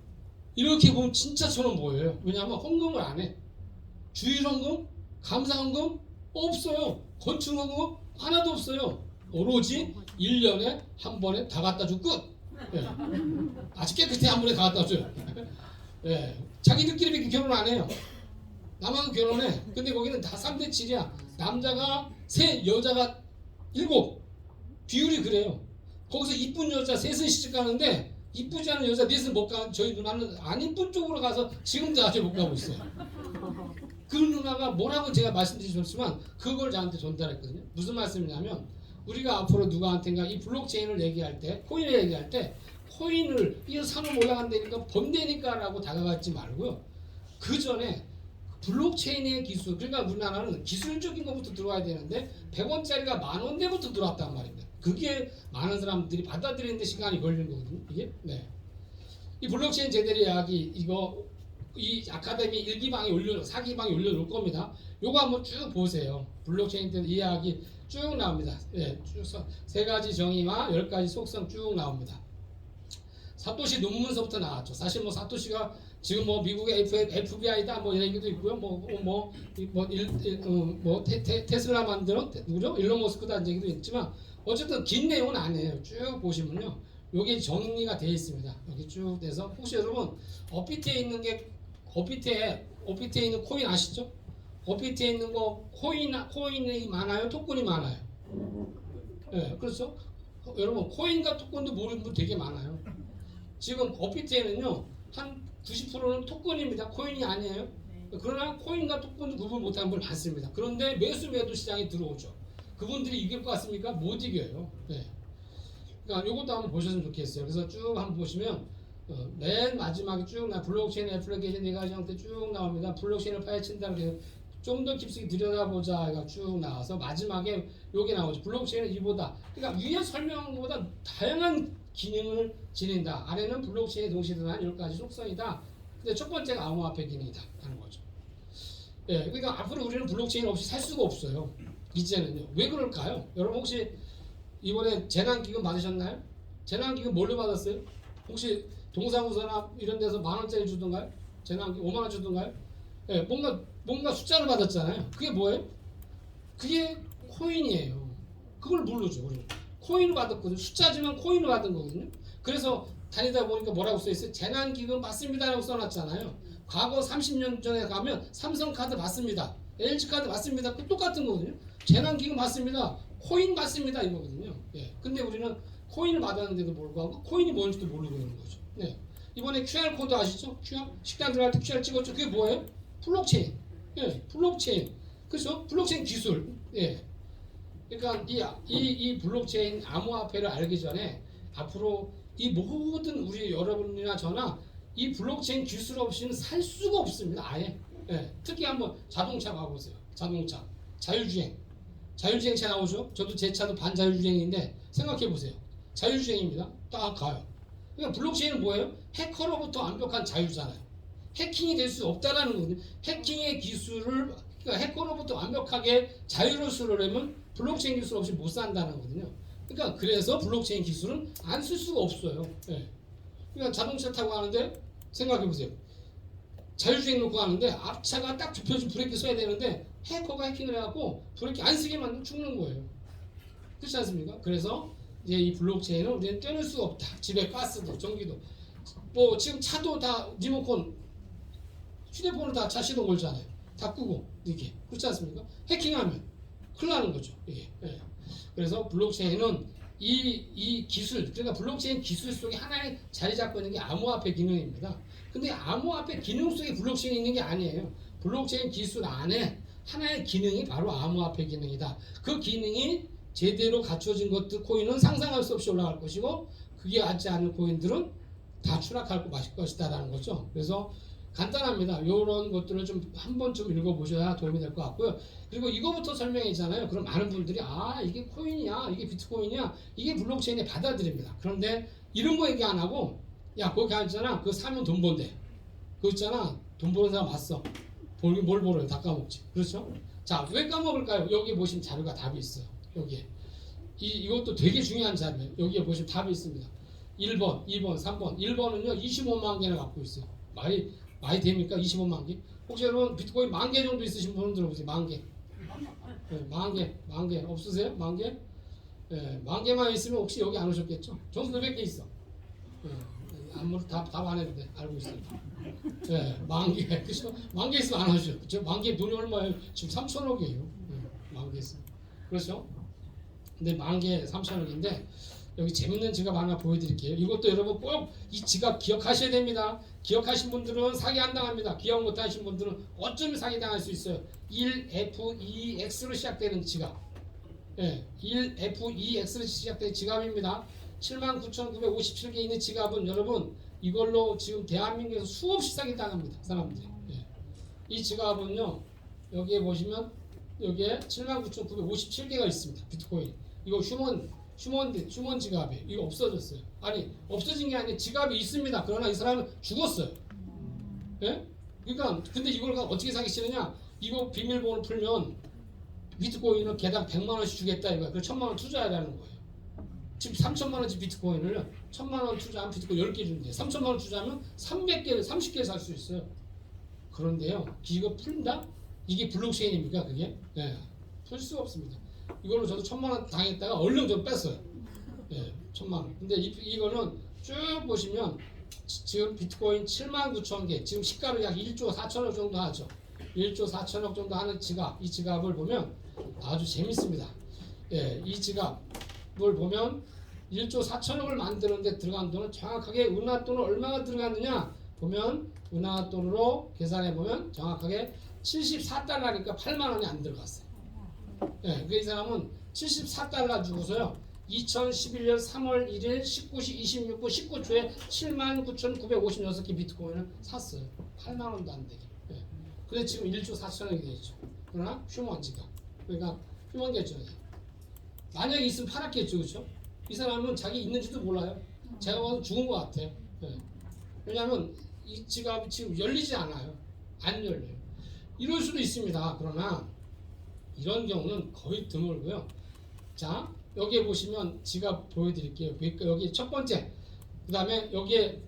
이렇게 보면 진짜처럼 보여요. 왜냐하면 헌금을 안 해. 주일헌금, 감사헌금 없어요. 건축헌금 하나도 없어요. 오로지 1년에 한 번에 다 갖다 주고 끝. 예. 아주 깨끗이 한 번에 다 갖다 줘요. 예. 자기들끼리 결혼 안 해요. 남하고 결혼해. 근데 거기는 다 3대 7이야. 남자가 3, 여자가 7. 비율이 그래요. 거기서 이쁜 여자 3은 시집 가는데 이쁘지 않은 여자 4은 못 가. 저희 누나는 안 이쁜 쪽으로 가서 지금도 아직 못 가고 있어요. 그 누나가 뭐라고 제가 말씀드렸지만 그걸 저한테 전달했거든요. 무슨 말씀이냐면 우리가 앞으로 누구한테인가 이 블록체인을 얘기할 때 코인을 얘기할 때 코인을 이거 사면 올라간다니까 번대니까 라고 다가가지 말고요. 그 전에 블록체인의 기술, 그러니까 우리나라는 기술적인 것부터 들어와야 되는데 100원짜리가 10,000원대부터 들어왔단 말입니다. 그게 많은 사람들이 받아들이는데 시간이 걸리는 거거든요. 이게 네. 이 블록체인 제대로 이야기 이 아카데미 1기방에 4기방에 올려놓을 겁니다. 요거 한번 쭉 보세요. 블록체인 때 이야기 쭉 나옵니다. 네, 쭉 3가지 정의와 10가지 속성 쭉 나옵니다. 사토시 논문서부터 나왔죠. 사실 뭐 사토시가 지금 뭐 미국의 FBI다 뭐 이런 얘기도 있고요. 테슬라 만드는 누구죠? 일론 머스크다 얘기도 있지만 어쨌든 긴 내용은 아니에요. 쭉 보시면요. 여기 정리가 되어 있습니다. 여기 쭉 돼서 혹시 여러분 업비트에 있는 코인 아시죠? 업비트에 있는 거 코인이 많아요? 토큰이 많아요? 네, 그렇죠? 여러분 코인과 토큰도 모르는 분 되게 많아요. 지금 업비트에는요 한 90%는 토큰입니다. 코인이 아니에요. 그러나 코인과 토큰도 구분 못하는 분 많습니다. 그런데 매도 시장에 들어오죠. 그분들이 이길 것 같습니까? 못 이겨요. 네. 그러니까 이것도 한번 보셨으면 좋겠어요. 그래서 쭉 한번 보시면 맨 마지막에 쭉 블록체인 애플리케이션 4가지 형태 쭉 나옵니다. 블록체인을 파헤친다는 게 좀 더 깊숙이 들여다보자가 쭉 나와서 마지막에 요게 나오죠. 블록체인은 이보다 그러니까 위에 설명한 것보다 다양한 기능을 지닌다. 아래는 블록체인에 동시에 드러난 10가지 속성이다. 근데 첫 번째가 암호화폐 기능이다 하는 거죠. 예, 그러니까 앞으로 우리는 블록체인 없이 살 수가 없어요. 이제는요. 왜 그럴까요? 여러분 혹시 이번에 재난기금 받으셨나요? 재난기금 뭘로 받았어요? 혹시 동사무소나 이런 데서 10,000원짜리 주던가요? 재난기금 5만 원 주던가요? 예, 뭔가 숫자로 받았잖아요. 그게 뭐예요? 그게 코인이에요. 그걸 모르죠. 우리는 코인을 받았거든요. 숫자지만 코인을 받은 거거든요. 그래서 다니다 보니까 뭐라고 써있어요? 재난기금 받습니다라고 써놨잖아요. 과거 30년 전에 가면 삼성카드 받습니다. LG카드 받습니다. 그 똑같은 거거든요. 재난기금 받습니다. 코인 받습니다. 이거거든요. 예. 근데 우리는 코인을 받았는데도 불구하고 코인이 뭔지도 모르고 있는 거죠. 네. 이번에 QR코드 아시죠? QR? 식당 들어갈 때 QR 찍었죠? 그게 뭐예요? 블록체인. 예. 블록체인. 그렇죠? 블록체인 기술. 예. 그러니까 이 블록체인 암호화폐를 알기 전에 앞으로 이 모든 우리 여러분이나 저나 이 블록체인 기술 없이는 살 수가 없습니다. 아예. 예. 특히 한번 자동차 봐보세요. 자동차. 자율주행차 나오죠? 저도 제 차도 반자율주행인데 생각해보세요. 자율주행입니다. 딱 가요. 그러니까 블록체인은 뭐예요? 해커로부터 완벽한 자유잖아요. 해킹이 될 수 없다라는 거거든요. 해킹의 기술을 그러니까 해커로부터 완벽하게 자유로울 수 있으려면 블록체인 기술 없이 못 산다는 거거든요. 그러니까 그래서 블록체인 기술은 안 쓸 수가 없어요. 예. 그러니까 자동차 타고 가는데 생각해보세요. 자율주행 놓고 가는데 앞차가 딱 좁혀진 브레이크 써야 되는데 해커가 해킹을 해갖고 브레이크 안 쓰게 만들면 죽는 거예요. 그렇지 않습니까? 그래서 이제 이 블록체인은 우리는 떼낼 수가 없다. 집에 가스도 전기도 뭐 지금 차도 다 리모컨 휴대폰으로 다 차 시동 걸잖아요. 다 끄고 이렇게 그렇지 않습니까? 해킹하면 큰일 나는 거죠. 이게. 예. 그래서 블록체인은 이 기술 그러니까 블록체인 기술 속에 하나의 자리 잡고 있는 게 암호화폐 기능입니다. 근데 암호화폐 기능 속에 블록체인이 있는 게 아니에요. 블록체인 기술 안에 하나의 기능이 바로 암호화폐 기능이다. 그 기능이 제대로 갖춰진 것들 코인은 상상할 수 없이 올라갈 것이고 그게 하지 않는 코인들은 다 추락할 것이다라는 거죠. 그래서 간단합니다. 이런 것들을 좀 한 번쯤 읽어보셔야 도움이 될 것 같고요. 그리고 이거부터 설명했잖아요. 그럼 많은 분들이 이게 코인이야, 이게 비트코인이야, 이게 블록체인에 받아들입니다. 그런데 이런 거 얘기 안 하고 야 거기 가있잖아, 그거 사면 돈 번대. 그거 있잖아, 돈 버는 사람 봤어. 뭘 벌어요? 다 까먹지. 그렇죠? 자, 왜 까먹을까요? 여기 보시면 자료가 답이 있어요. 여기에. 이것도 되게 중요한 자료예요. 여기에 보시면 답이 있습니다. 1번, 2번, 3번. 1번은요 25만 개나 갖고 있어요. 많이 됩니까? 25만 개? 혹시 여러분 비트코인 10,000개 정도 있으신 분은 들어보세요. 10,000개. 네, 10,000개 없으세요? 10,000개? 네, 10,000개만 있으면 혹시 여기 안 오셨겠죠? 저도 몇 개 있어. 네, 아무리 답 안 해도 돼. 알고 있어요. 네, 10,000개. 그죠? 10,000개 있으면 안 하죠. 그죠? 10,000개 돈이 얼마예요? 지금 3,000억이에요. 네, 10,000개 있으면. 그렇죠? 근데 10,000개 3,000억인데 여기 재밌는 지갑 하나 보여드릴게요. 이것도 여러분 꼭 이 지갑 기억하셔야 됩니다. 기억하신 분들은 사기 안 당합니다. 기억 못하신 분들은 어쩌면 사기 당할 수 있어요. 1FEX로 시작되는 지갑. 예, 1FEX로 시작되는 지갑입니다. 79,957개 있는 지갑은 여러분 이걸로 지금 대한민국에서 수없이 사기 당합니다. 사람들이. 예. 이 지갑은요 여기에 보시면 여기에 79,957개가 있습니다. 비트코인. 이거 휴먼 지갑이에요. 이거 없어졌어요. 아니 없어진 게 아니라 지갑이 있습니다. 그러나 이 사람은 죽었어요. 예? 그러니까 근데 이걸 어떻게 사기 싫으냐? 이거 비밀번호 풀면 비트코인을 개당 100만 원씩 주겠다 이거야. 그 1,000만 원 투자하라는 거예요. 지금 3,000만 원치 비트코인을 1,000만 원 투자하면 비트코인 10개 준대. 3,000만 원 투자하면 300개, 30개 살 수 있어요. 그런데요, 이거 풀다? 이게 블록체인입니까 그게? 예, 풀 수가 없습니다. 이걸로 저도 1,000만 원 당했다가 얼른 좀 뺐어요. 예, 1,000만 원. 근데 이거는 쭉 보시면 지금 비트코인 79,000개, 지금 시가로 약 1조 4천억 정도 하죠. 1조 4천억 정도 하는 지갑, 이 지갑을 보면 아주 재밌습니다. 예, 이 지갑을 보면 1조 4천억을 만드는데 들어간 돈은 정확하게 은하 돈은 얼마가 들어갔느냐 보면 은하 돈으로 계산해 보면 정확하게 74달러니까 8만 원이 안 들어갔어요. 예, 그 이 사람은 74달러 주고서요. 2011년 3월 1일 19시 26분 19초에 79,956개 비트코인을 샀어요. 8만 원도 안 되게. 예. 근데 지금 1조 4천억이 되죠. 그러나 휴먼 지갑. 그러니까 휴먼 계좌예요. 만약에 있으면 팔았겠죠, 그렇죠? 이 사람은 자기 있는지도 몰라요. 제가 봐도 죽은 것 같아요. 예. 왜냐하면 이 지갑이 지금 열리지 않아요. 안 열려요. 이럴 수도 있습니다. 그러나 이런 경우는 거의 드물고요. 자, 여기에 보시면 지갑 보여드릴게요. 그러니까 여기 첫 번째, 그 다음에 여기에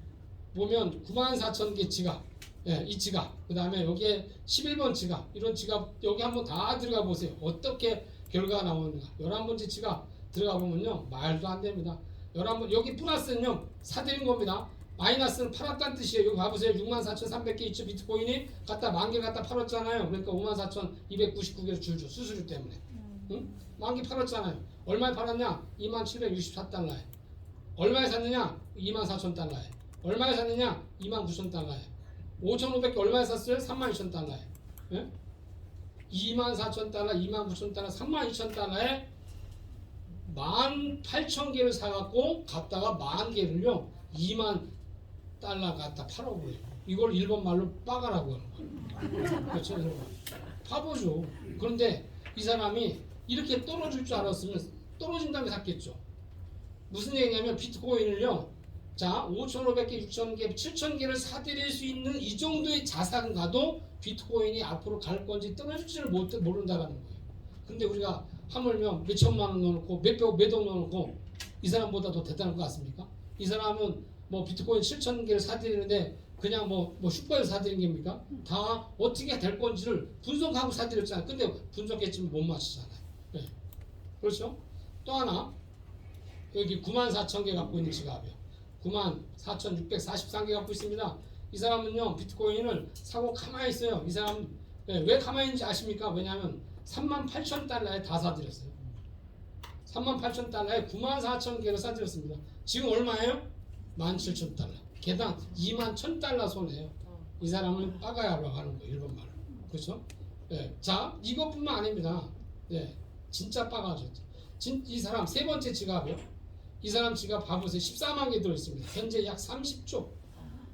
보면 94,000개 지갑, 예, 이 지갑, 그 다음에 여기에 11번 지갑, 이런 지갑 여기 한번 다 들어가 보세요. 어떻게 결과가 나오는가? 11번째 지갑 들어가 보면요. 말도 안 됩니다. 11번 여기 플러스는요. 사들인 겁니다. 마이너스는 팔았다는 뜻이에요. 여기 봐보세요. 64,300개 있죠. 비트코인이 갖다 10,000개 갖다 팔았잖아요. 그러니까 54,299개를 줄죠. 수수료 때문에. 응? 10,000개 팔았잖아요. 얼마에 팔았냐? 2764달러에. 얼마에 샀느냐? 24,000달러에. 얼마에 샀느냐? 29,000달러에. 5,500개 얼마에 샀어요? 32,000달러에. 예? 24,000달러, 29,000달러, 32,000달러에 18,000개를 사갖고 갖다가 10,000개를요 2만 달러 갖다 팔아버려요. 이걸 일본 말로 빠가라고 하는 거예요. 그렇죠? 파보죠. 그런데 이 사람이 이렇게 떨어질 줄 알았으면 떨어진 다음에 샀겠죠. 무슨 얘기냐면 비트코인을요. 자 5,500개, 6,000개, 7,000개를 사들일 수 있는 이 정도의 자산가도 비트코인이 앞으로 갈 건지 떨어질지를 모른다라는 거예요. 근데 우리가 하물며 몇 천만 원 넣어놓고 몇억 넣어놓고 이 사람보다 더 대단한 것 같습니까? 이 사람은 뭐 비트코인 7,000개를 사들이는데 그냥 뭐 슈퍼에서 사들인 겁니까? 다 어떻게 될 건지를 분석하고 사들였잖아요. 근데 분석했지만 못 맞추잖아요. 네. 그렇죠? 또 하나 여기 94,000개 갖고 있는 지갑이요. 94,643개 갖고 있습니다. 이 사람은요 비트코인을 사고 가만히 있어요. 이 사람 왜 가만히 있는지 아십니까? 왜냐하면 38,000달러에 다 사들였어요. 38,000달러에 94,000개를 사들였습니다. 지금 얼마예요? 17,000달러. 개당 21,000달러 손해요. 이 사람은 빠가야라고 하는 거예요. 일본 말로. 그렇죠? 네. 자, 이것뿐만 아닙니다. 네. 진짜 빠가죠. 이 사람 세 번째 지갑이요. 이 사람 지갑 봐보세요. 14만 개 들어있습니다. 현재 약 30조.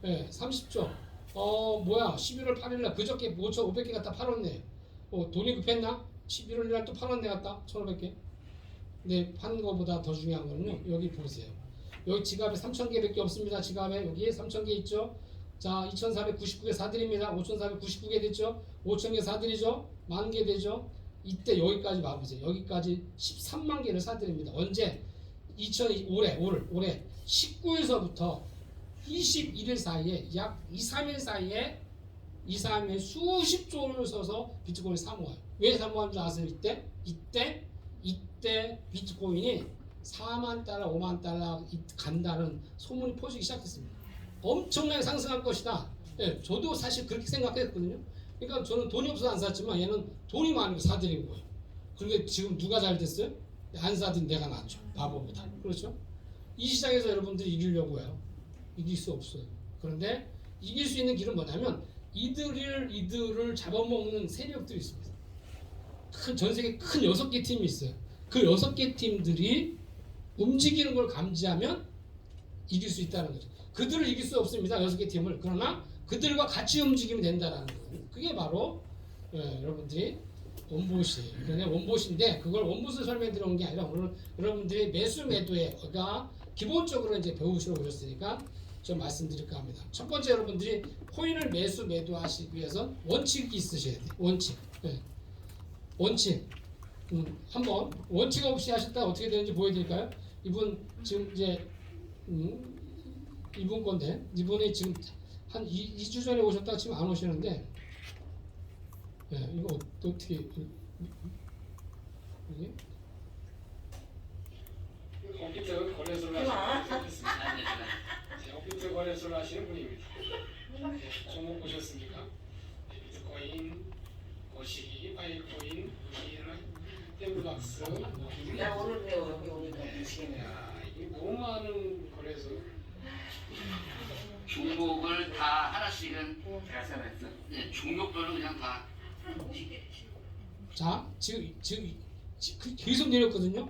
네, 30조. 뭐야. 11월 8일날 그저께 5,500개 갖다 팔았네. 돈이 급했나? 11월날 또 팔았네 갖다. 1,500개. 근데 파는 것보다 더 중요한 거는요. 여기 보세요. 여기 지갑에 3,000개밖에 없습니다. 지갑에 여기에 3,000개 있죠. 자, 2,499개 사드립니다. 5,499개 됐죠. 5,000개 사드리죠. 10,000개 되죠. 이때 여기까지 와보세요. 여기까지 13만 개를 사드립니다. 언제? 올해 19일서부터 21일 사이에 약 2, 3일 사이에 2, 3일 수십조 원을 써서 비트코인을 사모아요. 왜 사모하는 줄 아세요? 이때 비트코인이 4만 달러, 5만 달러 간다는 소문이 퍼지기 시작했습니다. 엄청나게 상승할 것이다. 예, 저도 사실 그렇게 생각했거든요. 그러니까 저는 돈이 없어서 안 샀지만 얘는 돈이 많으니까 사들인 거예요. 그런데 지금 누가 잘 됐어요? 안 사든 내가 낫죠. 바보보다. 그렇죠? 이 시장에서 여러분들이 이기려고 해요. 이길 수 없어요. 그런데 이길 수 있는 길은 뭐냐면 이들을 잡아먹는 세력들이 있습니다. 전 세계 큰 6개 팀이 있어요. 그 6개 팀들이 움직이는 걸 감지하면 이길 수 있다는 거죠. 그들을 이길 수 없습니다. 6개 팀을. 그러나 그들과 같이 움직이면 된다는 거예요. 그게 바로 여러분들이 원봇이에요. 그러니까 원봇인데 그걸 원봇을 설명해 드리는 게 아니라 오늘 여러분들이 매수 매도가 기본적으로 이제 배우시러 오셨으니까 좀 말씀드릴까 합니다. 첫 번째 여러분들이 코인을 매수 매도하시기 위해서 원칙이 있으셔야 돼요. 원칙. 네. 원칙. 한번 원칙 없이 하셨다 어떻게 되는지 보여드릴까요? 이분 지금 이제 이분 건데 이분이 지금 한 2주 전에 오셨다가 지금 안 오시는데 이거 어떻게 이게
컴퓨터 거래소를 하시는 컴퓨터 거래소를 하시는 분입니다. 종목 보셨습니까? 비트코인, 거시기, 파이코인, 템블박스.
나 오늘 여기 오니까 미치겠네.
이게 너무 많은 거래소.
종목을 다 하나씩은 제가 생각했어. 네, 종목별로 그냥 다.
자 지금 계속 내렸거든요.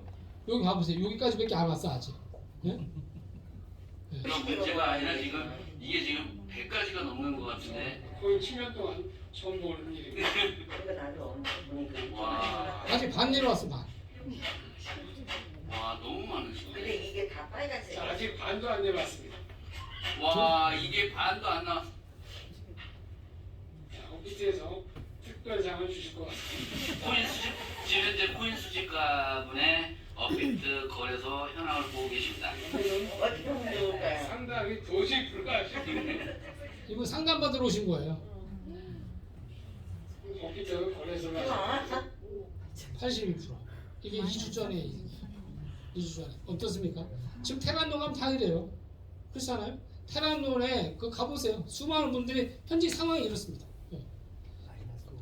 여기 봐보세요. 여기까지밖에 안 왔어 아직. 네?
그런 문제가 아니라 지금 이게 지금 100가지가 넘는 것 같은데.
거의 7년 동안 처음 보는 일입니다.
이거 나도 보니까.
와,
아직 반 내려왔어 반.
와 너무 많으시네.
근데 이게 다 빨간색.
자, 아직 반도 안 내봤습니다.
와 이게 반도 안 나왔어.
컴퓨터에서 특별상을 주실 것 같습니다.
코인 수집 지금 현재 코인 수집가분의 업비트 거래소 현황을 보고 계십니다.
어떻게 보면 좋을까요?
상당히 도저히 불가하시네요.
이분 상담 받으러 오신 거예요.
컴퓨터 거래소를 하시는
82%. 이게 2주 전에 2주 전에 어떻습니까? 지금 테란노 가면 다 이래요. 그렇잖아요. 테란노에 그 가보세요. 수많은 분들이 현지 상황이 이렇습니다. 예.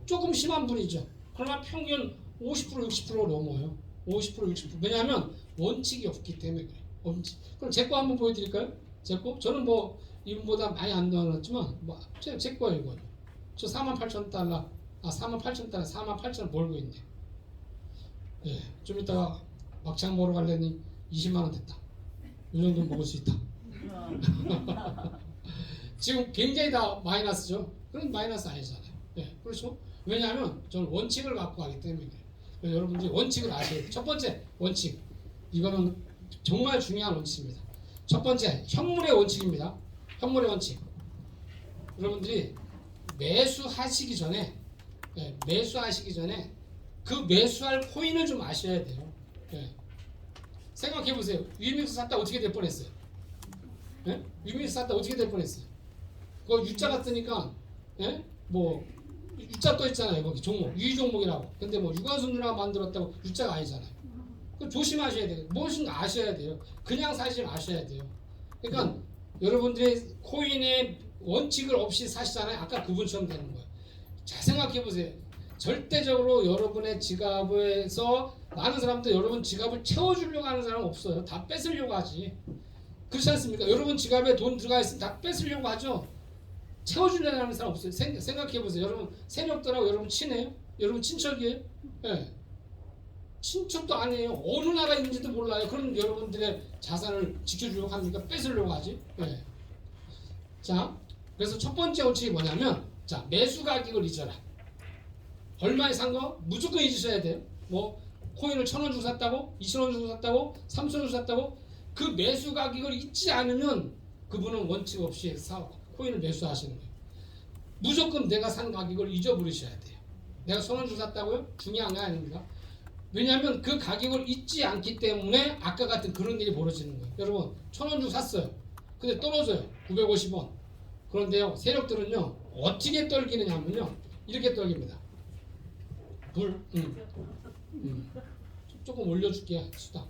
조금 심한 분이죠. 그러나 평균 50% 60% 넘어요. 50% 60%. 왜냐하면 원칙이 없기 때문에 그래요. 원칙. 그럼 제 거 한번 보여드릴까요? 제 거? 저는 뭐 이분보다 많이 안 넣어놨지만 제 거예요 이거. 저 48,000달러 48,000달러 48,000원 벌고 있네. 예, 좀 이따가 막창 먹으러 가려니 20만 원 됐다. 이 정도 먹을 수 있다. 지금 굉장히 다 마이너스죠. 그런 마이너스 아니잖아요. 예, 그렇죠. 왜냐하면 저는 원칙을 갖고 가기 때문에 그래요. 그래서 여러분들이 원칙을 아셔야 돼요. 첫 번째 원칙, 이거는 정말 중요한 원칙입니다. 첫 번째 현물의 원칙입니다. 현물의 원칙. 여러분들이 매수하시기 전에 그 매수할 코인을 좀 아셔야 돼요. 예. 생각해 보세요. 위믹스 샀다 어떻게 될 뻔했어요? 예? 위믹스 샀다 어떻게 될 뻔했어요? 그거 U자가 뜨니까 예? 뭐 U자 떠 있잖아요. 거기 종목 유의 종목이라고. 근데 뭐 유관순 누나가 만들었다고 U자가 아니잖아요. 그 조심하셔야 돼요. 무엇인가 아셔야 돼요. 그냥 사실 아셔야 돼요. 그러니까 여러분들이 코인의 원칙을 없이 사시잖아요. 아까 그분처럼 되는 거예요. 잘 생각해 보세요. 절대적으로 여러분의 지갑에서 많은 사람들 여러분 지갑을 채워주려고 하는 사람 없어요. 다 뺏으려고 하지. 그렇지 않습니까? 여러분 지갑에 돈 들어가 있으면 다 뺏으려고 하죠. 채워주려고 하는 사람 없어요. 생각해 보세요. 여러분 세력들하고 여러분 친해요? 여러분 친척이에요? 네. 친척도 아니에요. 어느 나라에 있는지도 몰라요. 그럼 여러분들의 자산을 지켜주려고 합니까? 뺏으려고 하지. 네. 자, 그래서 첫 번째 원칙이 뭐냐면, 자, 매수 가격을 잊어라. 얼마에 산 거 무조건 잊으셔야 돼요. 뭐 코인을 1,000원 주고 샀다고, 2,000원 주고 샀다고, 3,000원 주고 샀다고 그 매수 가격을 잊지 않으면 그분은 원칙 없이 코인을 매수하시는 거예요. 무조건 내가 산 가격을 잊어버리셔야 돼요. 내가 1,000원 주고 샀다고요? 중요한 게 아닙니다. 왜냐하면 그 가격을 잊지 않기 때문에 아까 같은 그런 일이 벌어지는 거예요. 여러분 1,000원 주고 샀어요. 근데 떨어져요. 950원. 그런데요 세력들은요 어떻게 떨기느냐면요 이렇게 떨깁니다. 조금 올려줄게 수다.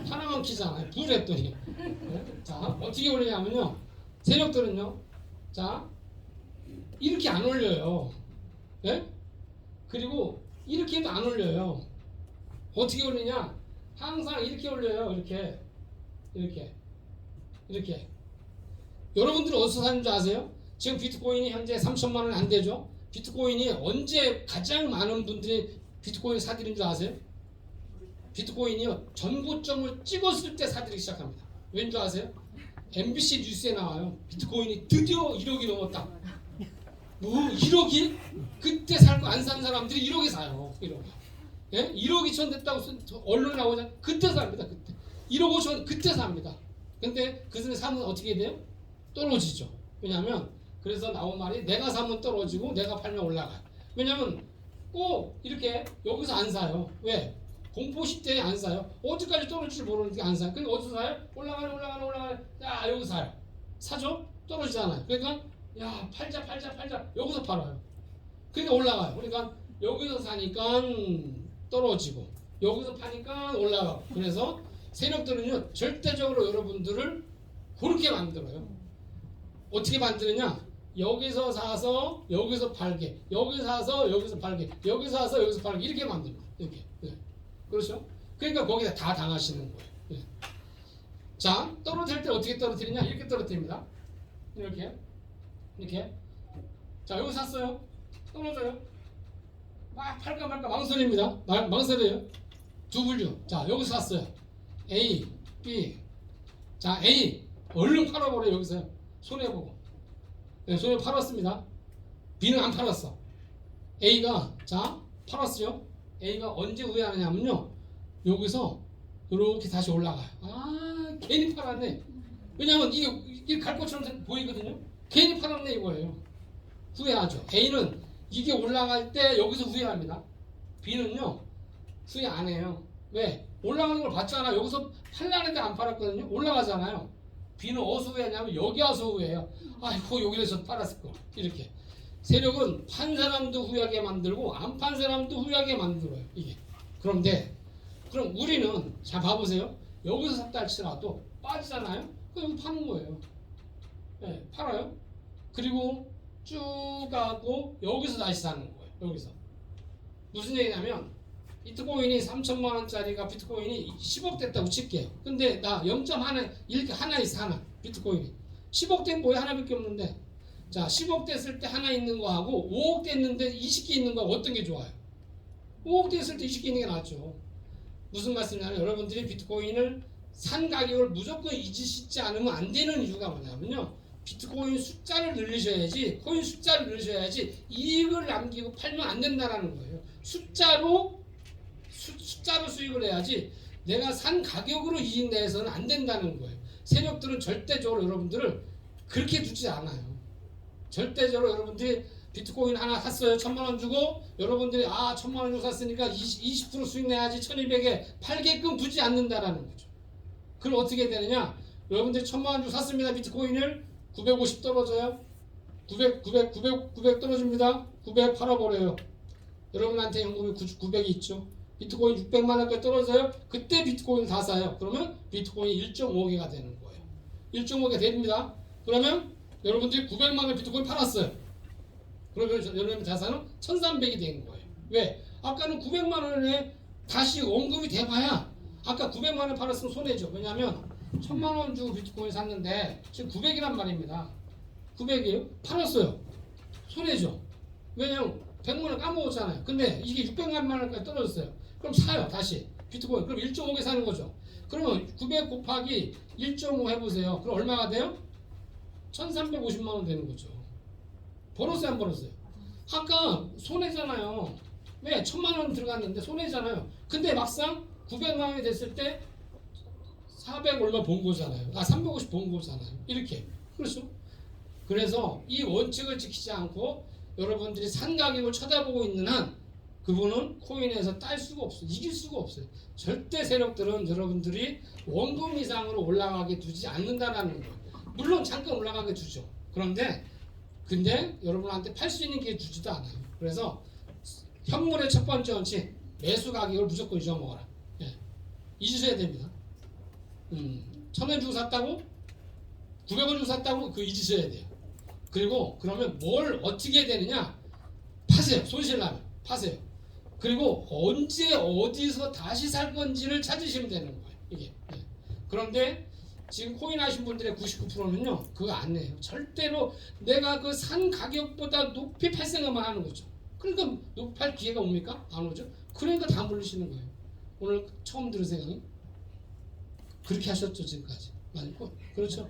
하나만 키잖아요. 불 했더니. 네? 자 어떻게 올리냐면요 세력들은요 자 이렇게 안 올려요. 네? 그리고 이렇게 해도 안 올려요. 어떻게 올리냐? 항상 이렇게 올려요. 이렇게. 여러분들은 어디서 사는 줄 아세요? 지금 비트코인이 현재 3천만 원 안 되죠? 비트코인이 언제 가장 많은 분들이 비트코인 사들인 줄 아세요? 비트코인이요 전고점을 찍었을 때 사들이기 시작합니다. 왠 줄 아세요? MBC 뉴스에 나와요. 비트코인이 드디어 1억이 넘었다. 뭐 1억이? 그때 살고 안 산 사람들이 1억에 사요. 1억. 예? 1억 2천 됐다고 언론에 나오잖아요. 그때 삽니다. 그때. 1억 5천 그때 삽니다. 근데 그 전에 사면 어떻게 돼요? 떨어지죠. 왜냐하면 그래서 나온 말이 내가 사면 떨어지고 내가 팔면 올라가요. 왜냐하면 꼭 이렇게 여기서 안 사요. 왜? 공포시 때문에 안 사요. 어디까지 떨어질지 모르는데 안 사요. 그러니까 어디서 사요? 올라가네. 야 여기 사요. 사죠? 떨어지잖아요. 그러니까 야 팔자 여기서 팔아요. 그러니까 올라가요. 그러니까 여기서 사니까 떨어지고 여기서 파니까 올라가고. 그래서 세력들은요 절대적으로 여러분들을 그렇게 만들어요. 어떻게 만드느냐? 여기서 사서 여기서 팔게, 여기서 사서 여기서 팔게, 여기서 사서 여기서 팔게 이렇게 만듭니다. 이렇게. 네. 그렇죠? 그러니까 거기다 다 당하시는 거예요. 네. 자, 떨어뜨릴 때 어떻게 떨어뜨리냐? 이렇게 떨어뜨립니다. 이렇게. 자, 여기 샀어요. 떨어져요. 막 팔까 말까 망설입니다. 망설여요. 두 분류. 자, 여기서 샀어요. A, B. 자, A 얼른 팔아버려. 여기서 손해보고. 네, 손해 팔았습니다. B는 안 팔았어. A가 자 팔았어요. A가 언제 후회하느냐면요 여기서 이렇게 다시 올라가요. 아 괜히 팔았네. 왜냐하면 이게 갈 것처럼 보이거든요. 괜히 팔았네 이거예요. 후회하죠. A는 이게 올라갈 때 여기서 후회합니다. B는요 후회 안 해요. 왜? 올라가는 걸 봤잖아. 여기서 팔라는데 안 팔았거든요. 올라가잖아요. B는 어디서 후회하냐면 여기 와서 후회해요. 아이고 여기서 팔았을 거. 이렇게 세력은 판 사람도 후회하게 만들고 안 판 사람도 후회하게 만들어요. 이게 그런데 그럼 우리는 자 봐보세요. 여기서 샀다 할지라도 빠지잖아요. 그럼 여기 파는 거예요. 네, 팔아요. 그리고 쭉 가고 여기서 다시 사는 거예요. 여기서 무슨 얘기냐면 비트코인이 3천만 원짜리가 비트코인이 10억 됐다고 칠게요. 근데 나 0.1 이렇게 하나 있어 하나 비트코인이 10억 된 거에 하나밖에 없는데 자 10억 됐을 때 하나 있는 거하고 5억 됐는데 20개 있는 거 어떤 게 좋아요? 5억 됐을 때 20개 있는 게 낫죠. 무슨 말씀이냐면 여러분들이 비트코인을 산 가격을 무조건 잊으시지 않으면 안 되는 이유가 뭐냐면요. 비트코인 숫자를 늘리셔야지 코인 숫자를 늘리셔야지 이익을 남기고 팔면 안 된다라는 거예요. 숫자로 수익을 해야지 내가 산 가격으로 이익 내서는 안 된다는 거예요. 세력들은 절대적으로 여러분들을 그렇게 두지 않아요. 절대적으로 여러분들이 비트코인 하나 샀어요. 1,000만 원 주고 여러분들이 1,000만 원 주고 샀으니까 20% 수익 내야지 1,200에 팔게끔 두지 않는다라는 거죠. 그럼 어떻게 되느냐? 여러분들이 1,000만 원 주고 샀습니다. 비트코인을 950 떨어져요. 900 떨어집니다. 900 팔아버려요. 여러분한테 연금이 900이 있죠. 비트코인 600만 원까지 떨어져요. 그때 비트코인 다 사요. 그러면 비트코인이 1.5개가 되는 거예요. 1.5개 됩니다. 그러면 여러분들이 900만 원 비트코인 팔았어요. 그러면 여러분의 자산은 1,300이 된 거예요. 왜? 아까는 900만 원에 다시 원금이 돼봐야 아까 900만 원 팔았으면 손해죠. 왜냐하면 1,000만 원 주고 비트코인 샀는데 지금 900이란 말입니다. 900이에요? 팔았어요. 손해죠. 왜냐면 100만 원 까먹었잖아요. 근데 이게 600만 원까지 떨어졌어요. 그럼 사요 다시 비트코인. 그럼 1.5개 사는 거죠. 그러면 900 곱하기 1.5 해보세요. 그럼 얼마가 돼요? 1,350만 원 되는 거죠. 벌었어요 안 벌었어요? 아까 손해잖아요. 왜? 1,000만 원 들어갔는데 손해잖아요. 근데 막상 900만 원이 됐을 때 400 얼마 본 거잖아요. 350 본 거잖아요. 이렇게. 그렇죠? 그래서 이 원칙을 지키지 않고 여러분들이 산 가격을 쳐다보고 있는 한 그분은 코인에서 딸 수가 없어요. 이길 수가 없어요. 절대 세력들은 여러분들이 원금 이상으로 올라가게 두지 않는다라는 거예요. 물론 잠깐 올라가게 두죠. 근데 여러분한테 팔 수 있는 게 주지도 않아요. 그래서 현물의 첫 번째 원칙 매수 가격을 무조건 잊어먹어라. 예. 잊으셔야 됩니다. 1,000원 주고 샀다고 900원 주고 샀다고 그 잊으셔야 돼요. 그리고 그러면 뭘 어떻게 해야 되느냐? 파세요. 손실 나면 파세요. 그리고 언제 어디서 다시 살 건지를 찾으시면 되는 거예요. 이게. 예. 그런데 지금 코인 하신 분들의 99%는요 그거 안 해요. 절대로 내가 그 산 가격보다 높이 팔 생각만 하는 거죠. 그러니까 높이 팔 기회가 옵니까? 안 오죠. 그러니까 다 물리시는 거예요. 오늘 처음 들으세요? 그렇게 하셨죠 지금까지. 맞고 그렇죠.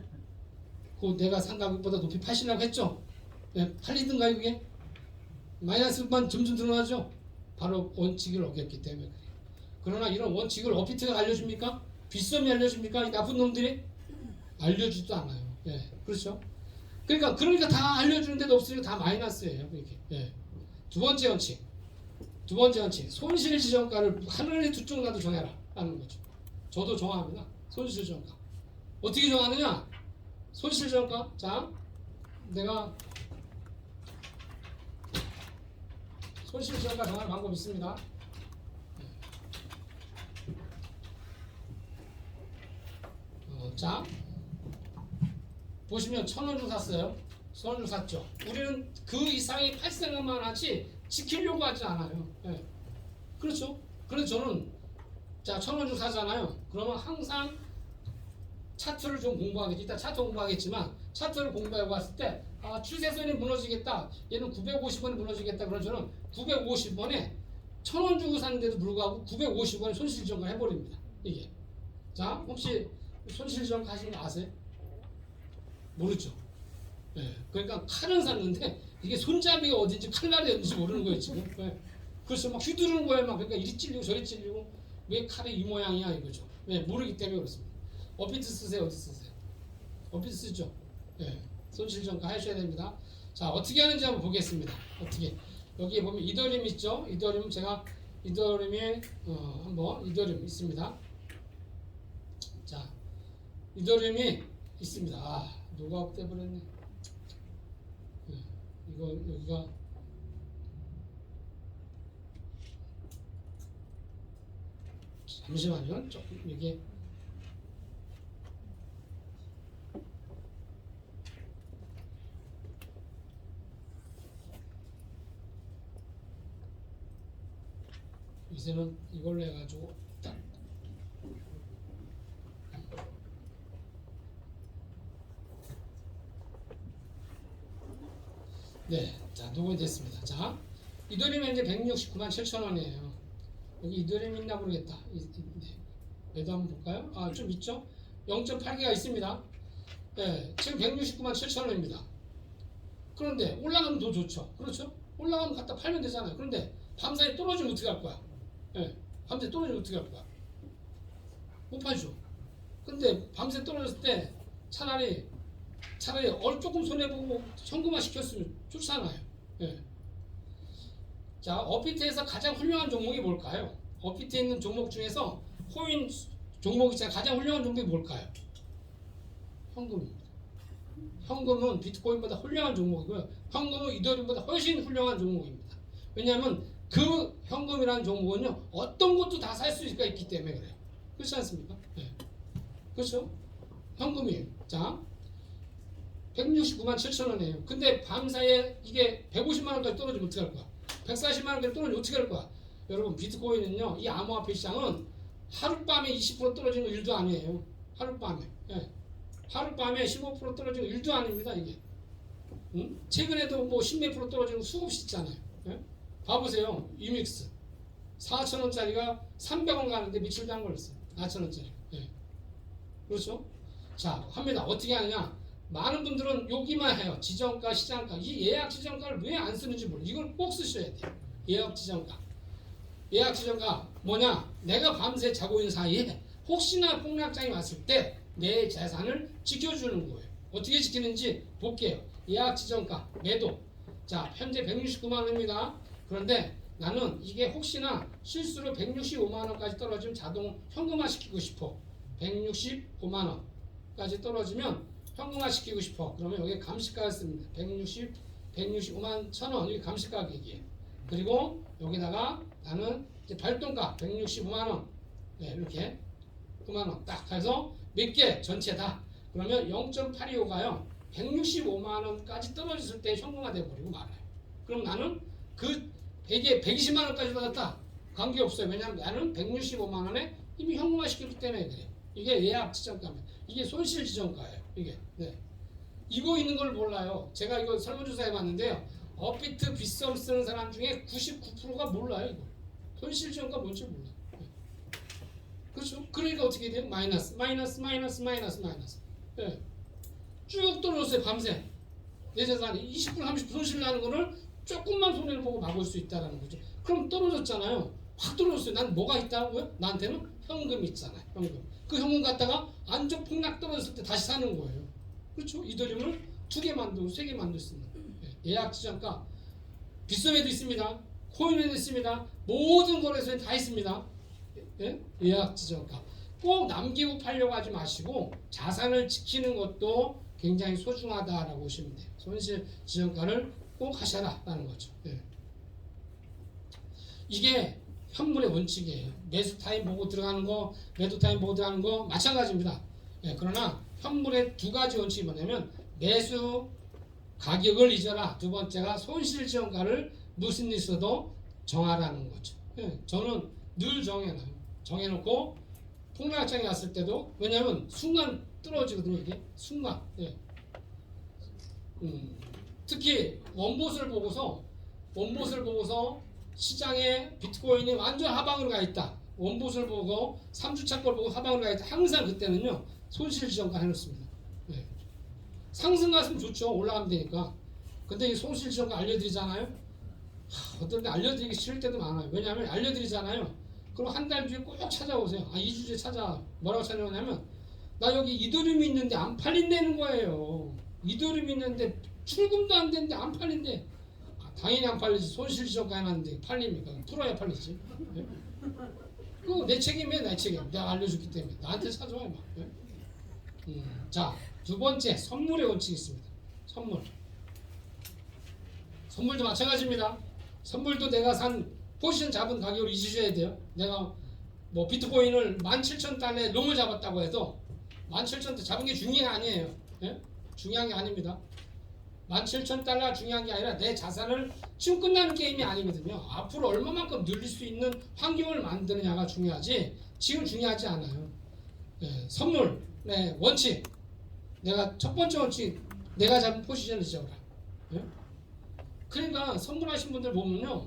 그 내가 산 가격보다 높이 파시려고 했죠. 네, 팔리든가요 그게? 마이너스만 점점 늘어나죠. 바로 원칙을 어겼기 때문에 그래요. 그러나 이런 원칙을 어피트가 알려줍니까? 빗썸이 알려줍니까? 이 나쁜 놈들이? 알려주지도 않아요. 예, 그렇죠. 그러니까 다 알려주는데도 없으니까 다 마이너스예요. 이렇게. 예. 두 번째 원칙. 손실 지정가를 하늘에 두 쪽 나도 정해라 라는 거죠. 저도 정합니다. 손실 지정가. 어떻게 정하느냐? 손실 지정가. 자, 내가 손실 지정가 정하는 방법이 있습니다. 자, 보시면 1,000원 주고 샀어요. 1,000원 주고 샀죠. 우리는 그 이상의 팔 생각만 하지 지키려고 하지 않아요. 네. 그렇죠. 그래서 저는 자 1,000원 주고 사잖아요. 그러면 항상 차트를 좀 공부하겠지. 이따 차트 공부하겠지만 차트를 공부해 봤을 때 추세선이 무너지겠다. 얘는 950원이 무너지겠다. 그러면 저는 950원에 1,000원 주고 샀는데도 불구하고 950원에 손실 정가 해버립니다. 이게. 자, 혹시 손실 정가 하시는 거 아세요? 모르죠. 예. 그러니까 칼은 샀는데 이게 손잡이가 어딘지 칼날이 어딘지 모르는 거예요 지금. 예. 그래서 막 휘두르는 거예요. 막 그러니까 이리 찔리고 저리 찔리고 왜 칼이 이 모양이야 이거죠. 예. 모르기 때문에 그렇습니다. 어피트 쓰세요. 어디 쓰세요? 어피트 쓰죠. 예. 손실 정가 하셔야 됩니다. 자, 어떻게 하는지 한번 보겠습니다. 어떻게 여기에 보면 이더리움 있죠. 이더리움 제가 이더리움에 한번 이더리움 있습니다. 자, 이더리움이 있습니다. 누가 업돼버렸네. 이거 여기가 잠시만요. 조금 이게 이제는 이걸로 해가지고 딱 네, 자 녹음이 됐습니다. 자 이더리움이 이제 169만 7천 원이에요. 여기 이더리움 있나 모르겠다. 네. 얘도 한번 볼까요? 아 좀 있죠? 0.8개가 있습니다. 네, 지금 169만 7천 원입니다. 그런데 올라가면 더 좋죠. 그렇죠? 올라가면 갖다 팔면 되잖아요. 그런데 밤사이 떨어지면 어떻게 할 거야? 네, 밤새 떨어지면 어떻게 할 거야? 못 팔죠. 근데 밤새 떨어졌을 때 차라리 조금 손해보고 현금화 시켰으면 좋잖아요. 예. 자, 업비트에서 가장 훌륭한 종목이 뭘까요? 업비트에 있는 종목 중에서 코인 종목이 가장 훌륭한 종목이 뭘까요? 현금입니다. 현금은 비트코인보다 훌륭한 종목이고요. 현금은 이더리움보다 훨씬 훌륭한 종목입니다. 왜냐하면 그 현금이라는 종목은요, 어떤 것도 다 살 수가 있기 때문에 그래요. 그렇지 않습니까? 예. 그렇죠? 현금이에요. 자, 169만 7천 원이에요. 근데 밤사이에 이게 150만 원까지 떨어지면 어떻게 할 거야? 140만 원까지 떨어지면 어떻게 할 거야? 여러분 비트코인은요, 이 암호화폐 시장은 하룻밤에 20% 떨어지는 거 일도 아니에요. 하룻밤에. 예. 하룻밤에 15% 떨어지는 거 일도 아닙니다, 이게. 응? 최근에도 뭐 10몇 프로 떨어지는 거 수없이 있잖아요. 예? 봐보세요. 이믹스. 4천 원짜리가 300원 가는데 며칠도 안 걸렸어요. 4천 원짜리. 예. 그렇죠? 자, 합니다. 어떻게 하느냐? 많은 분들은 여기만 해요. 지정가, 시장가. 이 예약 지정가를 왜 안 쓰는지 몰라요. 이걸 꼭 쓰셔야 돼요. 예약 지정가. 예약 지정가 뭐냐? 내가 밤새 자고 있는 사이에 혹시나 폭락장이 왔을 때 내 재산을 지켜주는 거예요. 어떻게 지키는지 볼게요. 예약 지정가, 매도. 자, 현재 169만 원입니다. 그런데 나는 이게 혹시나 실수로 165만 원까지 떨어지면 자동 현금화 시키고 싶어. 165만 원까지 떨어지면 현금화 시키고 싶어. 그러면 여기 감시가를 씁니다. 165만 1,000원 여기 감시가 가격이에요. 그리고 여기다가 나는 이제 발동가 165만 원. 네, 이렇게 9만 원 딱 해서 몇 개 전체 다. 그러면 0.825가요. 165만 원까지 떨어졌을 때 현금화 돼 버리고 말아요. 그럼 나는 그 120만 원까지 받았다. 관계 없어요. 왜냐하면 나는 165만 원에 이미 현금화 시켰기 때문에 그래요. 이게 예약 지정가면 이게 손실 지정가예요. 이게. 네. 이거 있는 걸 몰라요. 제가 이거 설문조사 해봤는데요. 업비트 빗썸 쓰는 사람 중에 99%가 몰라요. 이걸. 손실 지정가 뭔지 몰라. 네. 그렇죠? 그러니까 어떻게 돼요? 마이너스. 네. 쭉 떨어졌어요. 밤새. 내 재산이 20% 30% 손실 나는 거를 조금만 손해를 보고 막을 수 있다는 거죠. 그럼 떨어졌잖아요. 확 떨어졌어요. 난 뭐가 있다고요? 나한테는 현금이 있잖아요. 현금. 그 현금 갖다가 안전 폭락 떨어졌을 때 다시 사는 거예요. 그렇죠? 이더리움을 2개 만들고 3개 만들 수 있는 예약 지정가. 빗썸에도 있습니다. 코인에도 있습니다. 모든 거래소에 다 있습니다. 예? 예약 지정가. 꼭 남기고 팔려고 하지 마시고 자산을 지키는 것도 굉장히 소중하다라고 보시면 돼요. 손실 지정가를 꼭 하셔라라는 거죠. 예. 이게 현물의 원칙이에요. 매수 타임 보고 들어가는 거, 매도 타임 보고 들어가는 거 마찬가지입니다. 예, 그러나 현물의 두 가지 원칙이 뭐냐면 매수 가격을 잊어라. 두 번째가 손실 지원가를 무슨 일 있어도 정하라는 거죠. 예, 저는 늘 정해놓고 폭락장이 왔을 때도 왜냐하면 순간 떨어지거든요. 이게 순간. 예. 특히 원봇을 보고서 시장에 비트코인이 완전 하방으로 가 있다. 원봇을 보고 3주차 걸 보고 하방으로 가 있다. 항상 그때는요 손실 지정가 해놓습니다. 네. 상승 갔으면 좋죠. 올라가면 되니까. 근데 이 손실 지정가 알려드리잖아요. 어떨 때 알려드리기 싫을 때도 많아요. 왜냐하면 알려드리잖아요. 그럼 한 달 뒤에 꼭 찾아오세요. 2주 뒤에 찾아. 뭐라고 찾아오냐면 나 여기 이더리움이 있는데 안 팔린다는 거예요. 이더리움이 있는데 출금도 안 되는데 안 팔린대. 당연히 안 팔리지. 손실 지정가 해놨는데 팔립니까? 풀어야 팔리지. 네? 그거 내 책임이에요. 내 책임. 내가 알려줬기 때문에 나한테 찾아와요. 막. 네? 자, 두 번째 선물의 원칙이 있습니다. 선물도 마찬가지입니다. 선물도 내가 산 포지션 잡은 가격을 잊으셔야 돼요. 내가 뭐 비트코인을 17,000달러에 롱을 잡았다고 해도 17,000달러 잡은 게 중요한 게 아니에요. 예? 중요한 게 아닙니다. 17,000달러 중요한 게 아니라 내 자산을 지금 끝나는 게임이 아니거든요. 앞으로 얼마만큼 늘릴 수 있는 환경을 만드느냐가 중요하지 지금 중요하지 않아요. 예, 선물, 네, 원칙. 내가 첫 번째 원칙 내가 잡은 포지션을 지어라. 예? 그러니까 선물하신 분들 보면요.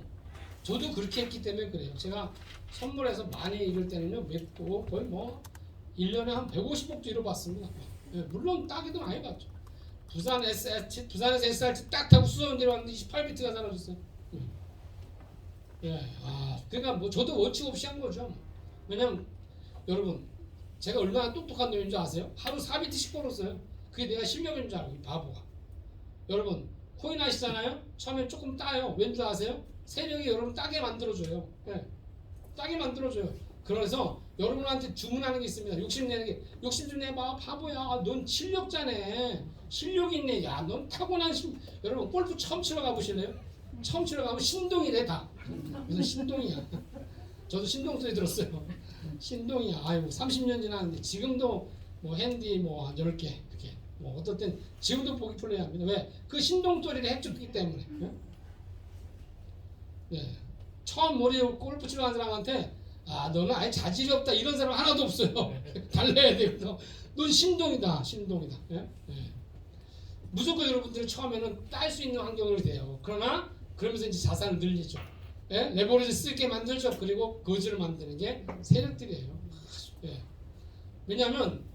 저도 그렇게 했기 때문에 그래요. 제가 선물해서 많이 이럴 때는요. 거의 뭐 1년에 한 150억도 잃어봤습니다. 예, 물론 따기도 많이 봤죠. 부산에서 SRT 딱 타고 수원 내려왔는데 28비트가 사라졌어요. 예, 그러니까 뭐 저도 원칙 없이 한 거죠. 왜냐면 여러분 제가 얼마나 똑똑한 놈인 줄 아세요? 하루 4비트씩 벌었어요. 그게 내가 실력인 줄 알고 이 바보가. 여러분 코인 하시잖아요. 처음엔 조금 따요. 왠 줄 아세요? 세력이 여러분 따게 만들어줘요. 예, 따게 만들어줘요. 그래서 여러분한테 주문하는 게 있습니다. 욕심내는 게 욕심 좀 내봐 바보야. 넌 실력자네. 실력이 있네. 야, 넌 타고난 여러분 골프 처음 치러 가보실래요? 처음 치러 가면 신동이래 다. 무슨 신동이야. 저도 신동 소리 들었어요. 신동이야. 아이고 30년 지났는데 지금도 뭐 핸디 뭐 한 10개 이렇게 뭐 어떨 땐 지금도 보기 플레이합니다. 왜? 그 신동 소리를 해줬기 때문에. 예? 처음 머리에 골프 치러 간 사람한테 너는 아예 자질이 없다 이런 사람 하나도 없어요. 달래야 돼요. 넌 신동이다. 신동이다. 예? 예. 무조건 여러분들이 처음에는 딸 수 있는 환경을 돼요. 그러나 그러면서 이제 자산을 늘리죠. 예? 레버리지 쓸게 만들죠. 그리고 거지를 만드는 게 세력들이에요. 예. 왜냐하면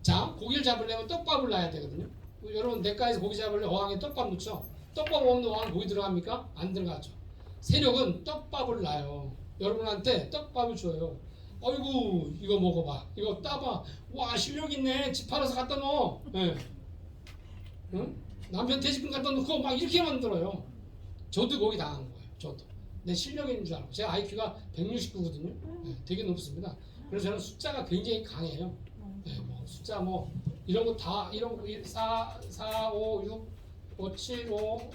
자 고기를 잡으려면 떡밥을 놔야 되거든요. 여러분 내과에서 고기 잡으려면 어항에 떡밥 넣죠. 떡밥 없는 어항 고기 들어갑니까? 안 들어가죠. 세력은 떡밥을 놔요. 여러분한테 떡밥을 줘요. 어이구 이거 먹어봐. 이거 따봐. 와 실력 있네. 집 팔아서 갖다 넣어. 예. 응? 남편 퇴직금 갖다 놓고 막 이렇게 만들어요. 저도 거기 당한 거예요. 저도 내 실력이 있는 줄 알고. 제가 IQ가 169거든요. 네, 되게 높습니다. 그래서 저는 숫자가 굉장히 강해요. 네, 뭐 숫자 뭐 이런 거 다 이런 거 4, 5, 6, 5, 7, 5,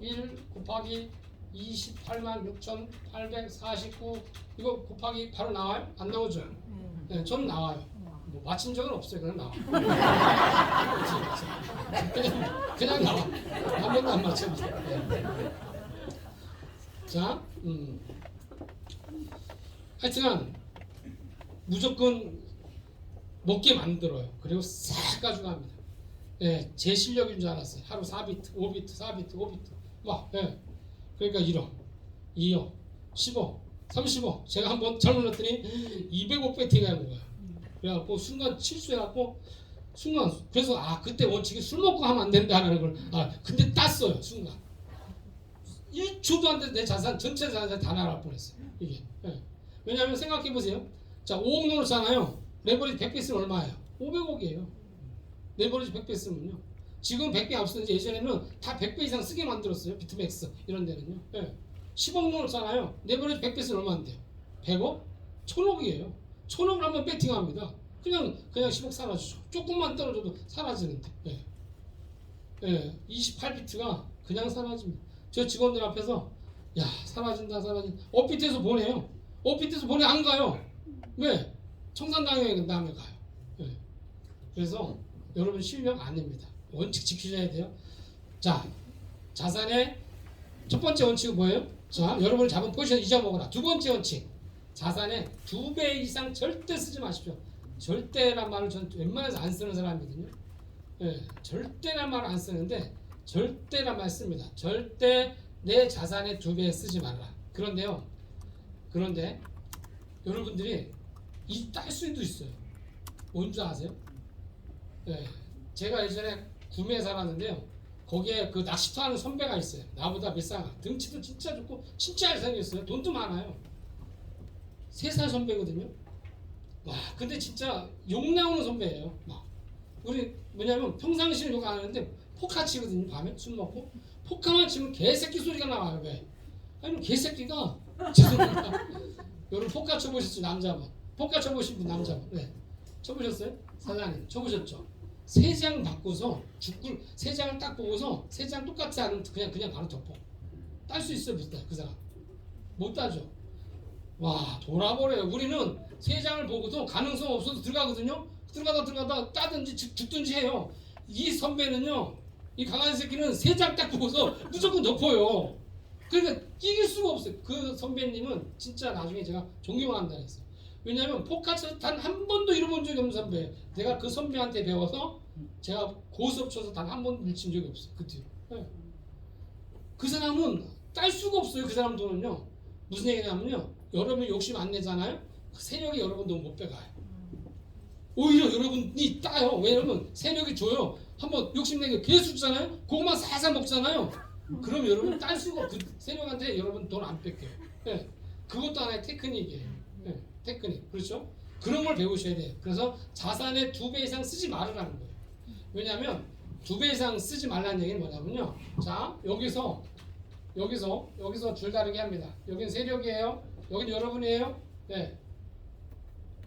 1 곱하기 286,849 이거 곱하기 바로 나와요? 안 나오죠? 네, 저는 나와요. 뭐 맞힌 적은 없어요. 그냥 나와. 그냥 나와. 한 번도 안 맞췄죠. 자, 하여튼 무조건 먹게 만들어요. 그리고 싹 가져갑니다. 예, 제 실력인 줄 알았어요. 하루 4비트, 5비트, 4비트, 5비트. 막, 예. 그러니까 1억, 2억, 10억, 30억. 제가 한번 잘못 넣었더니 200억 배팅이 하는 거예요. 그래갖고 순간 실수해갖고 순간 그래서 그때 원칙이 술 먹고 하면 안 된다는 걸 근데 땄어요 순간 1초도 안 돼서 내 자산 전체 자산 다 날아갈 뻔했어요 이게. 예. 왜냐하면 생각해 보세요. 자 5억 넣었잖아요. 레버리지 100배 쓰면 얼마예요? 500억이에요. 레버리지 100배 쓰면요. 지금 100배 앞서는지 예전에는 다 100배 이상 쓰게 만들었어요. 비트맥스 이런 데는요. 예. 10억 넣었잖아요. 레버리지 100배 쓰면 얼마인데요? 100억? 1000억이에요. 1000억을 한번 배팅합니다. 그냥 10억 사라지죠. 조금만 떨어져도 사라지는데. 예. 예. 28비트가 그냥 사라집니다. 저 직원들 앞에서 야 사라진다. 업비트에서 보내요. 업비트에서 보내 안 가요. 왜? 청산당에 다음에 가요. 예. 그래서 여러분 실력 아닙니다. 원칙 지키셔야 돼요. 자 자산의 첫 번째 원칙은 뭐예요? 자 여러분을 잡은 포지션 잊어먹어라. 두 번째 원칙 자산의 2배 이상 절대 쓰지 마십시오. 절대란 말을 전 웬만해서 안 쓰는 사람이거든요. 예, 절대란 말을 안 쓰는데 절대란 말 씁니다. 절대 내 자산의 2배 쓰지 말라. 그런데 여러분들이 딸 수도 있어요. 뭔지 아세요? 예, 제가 예전에 구미에 살았는데요. 거기에 그 낚시터 하는 선배가 있어요. 나보다 몇 살, 등치도 진짜 좋고 진짜 잘생겼어요. 돈도 많아요. 3살 선배거든요. 와, 근데 진짜 욕 나오는 선배예요. 막 우리 뭐냐면 평상시에 욕 안 하는데 포카 치거든요. 밤에 술 먹고 포카만 치면 개새끼 소리가 나와요. 왜? 아니 개새끼가 죄송합니다. 여러분 포카 쳐보셨죠? 남자분 포카 쳐보신 분 남자분 네. 쳐보셨어요? 사장님 쳐보셨죠? 3장 바꿔서 죽을 3장을 딱 보고서 3장 똑같지 않으면 그냥 바로 덮어. 딸 수 있어요? 못 따? 그 사람 못 따죠. 와 돌아버려요. 우리는 세 장을 보고도 가능성 없어도 들어가거든요. 들어가다 따든지 죽든지 해요. 이 선배는요, 이 강한 새끼는 세 장 딱 보고서 무조건 덮어요. 그러니까 이길 수가 없어요. 그 선배님은 진짜 나중에 제가 존경한다 했어요. 왜냐하면 포카쳐서 단 한 번도 잃어본 적이 없는 선배예요. 내가 그 선배한테 배워서 제가 고수업 쳐서 단 한 번도 밀친 적이 없어요. 그 뒤로. 네. 그 사람은 딸 수가 없어요. 그 사람 돈은요. 무슨 얘기냐면요. 여러분이 욕심 안 내잖아요. 그 세력이 여러분 돈 못 빼가요. 오히려 여러분이 따요. 왜냐면 세력이 줘요. 한번 욕심내게 계속 주잖아요. 그것만 살살 먹잖아요. 그럼 여러분 딸 수가 그 세력한테 여러분 돈 안 뺏겨요. 네. 그것도 하나의 테크닉이에요. 네. 테크닉. 그렇죠? 그런 걸 배우셔야 돼요. 그래서 자산의 2배 이상 쓰지 말으라는 거예요. 왜냐하면 2배 이상 쓰지 말라는 얘기는 뭐냐면요. 자, 여기서 줄다리기 합니다. 여기는 세력이에요. 여기는 여러분이에요. 네.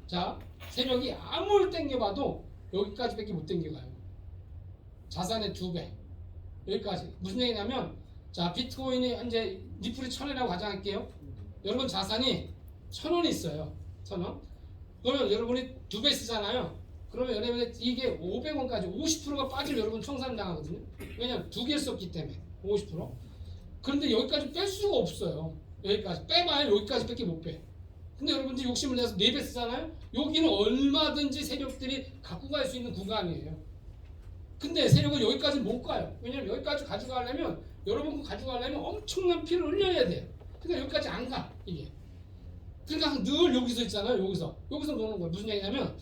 자, 세력이 아무리 땡겨봐도 여기까지밖에 못 땡겨가요. 자산의 2배. 여기까지. 무슨 얘기냐면, 자, 비트코인이 현재 리플이 1000원이라고 가정할게요. 여러분 자산이 1000원이 있어요. 1000원. 그러면 여러분이 2배 쓰잖아요. 그러면 여러분이 이게 500원까지 50%가 빠지면 여러분 청산 당하거든요. 왜냐면 2개 썼기 때문에 50%. 그런데 여기까지 뺄 수가 없어요. 여기까지 빼봐야 여기까지밖에 못 빼. 근데 여러분들이 욕심을 내서 4배 쓰잖아요. 여기는 얼마든지 세력들이 갖고 갈 수 있는 구간이에요. 근데 세력은 여기까지 못 가요. 왜냐면 여기까지 가져가려면 여러분 가져가려면 엄청난 피를 흘려야 돼요. 그러니까 여기까지 안 가. 이게. 그러니까 늘 여기서 있잖아요. 여기서 노는 거예요. 무슨 얘기냐면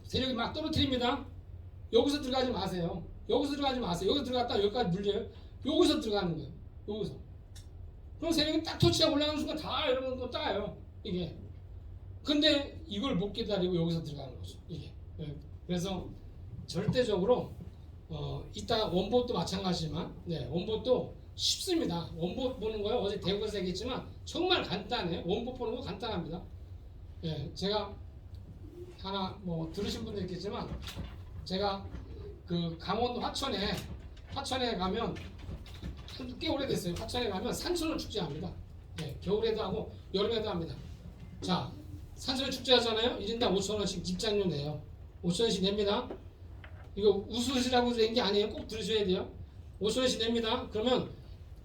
세력이 막 떨어뜨립니다. 여기서 들어가지 마세요. 여기서 들어갔다 여기까지 물려요. 여기서 들어가는 거예요. 여기서. 그럼 세력이 딱 터치하고 올라가는 순간 다 여러분 거 따요. 이게. 근데 이걸 못 기다리고 여기서 들어가는 거죠. 이게. 그래서 절대적으로 이따 원봇도 마찬가지지만 원봇도 쉽습니다. 원봇 보는 거요. 어제 대구에서 얘기했지만 정말 간단해요. 원봇 보는 거 간단합니다. 제가 하나 뭐 들으신 분도 있겠지만 제가 그 강원도 화천에 가면 꽤 오래됐어요. 화천에 가면 산천어 축제 합니다. 겨울에도 하고 여름에도 합니다. 자, 산천어 축제 하잖아요. 1인당 5,000원씩 입장료 내요. 5,000원씩 냅니다. 이거 웃으시라고 낸 게 아니에요. 꼭 들으셔야 돼요. 5,000원씩 냅니다. 그러면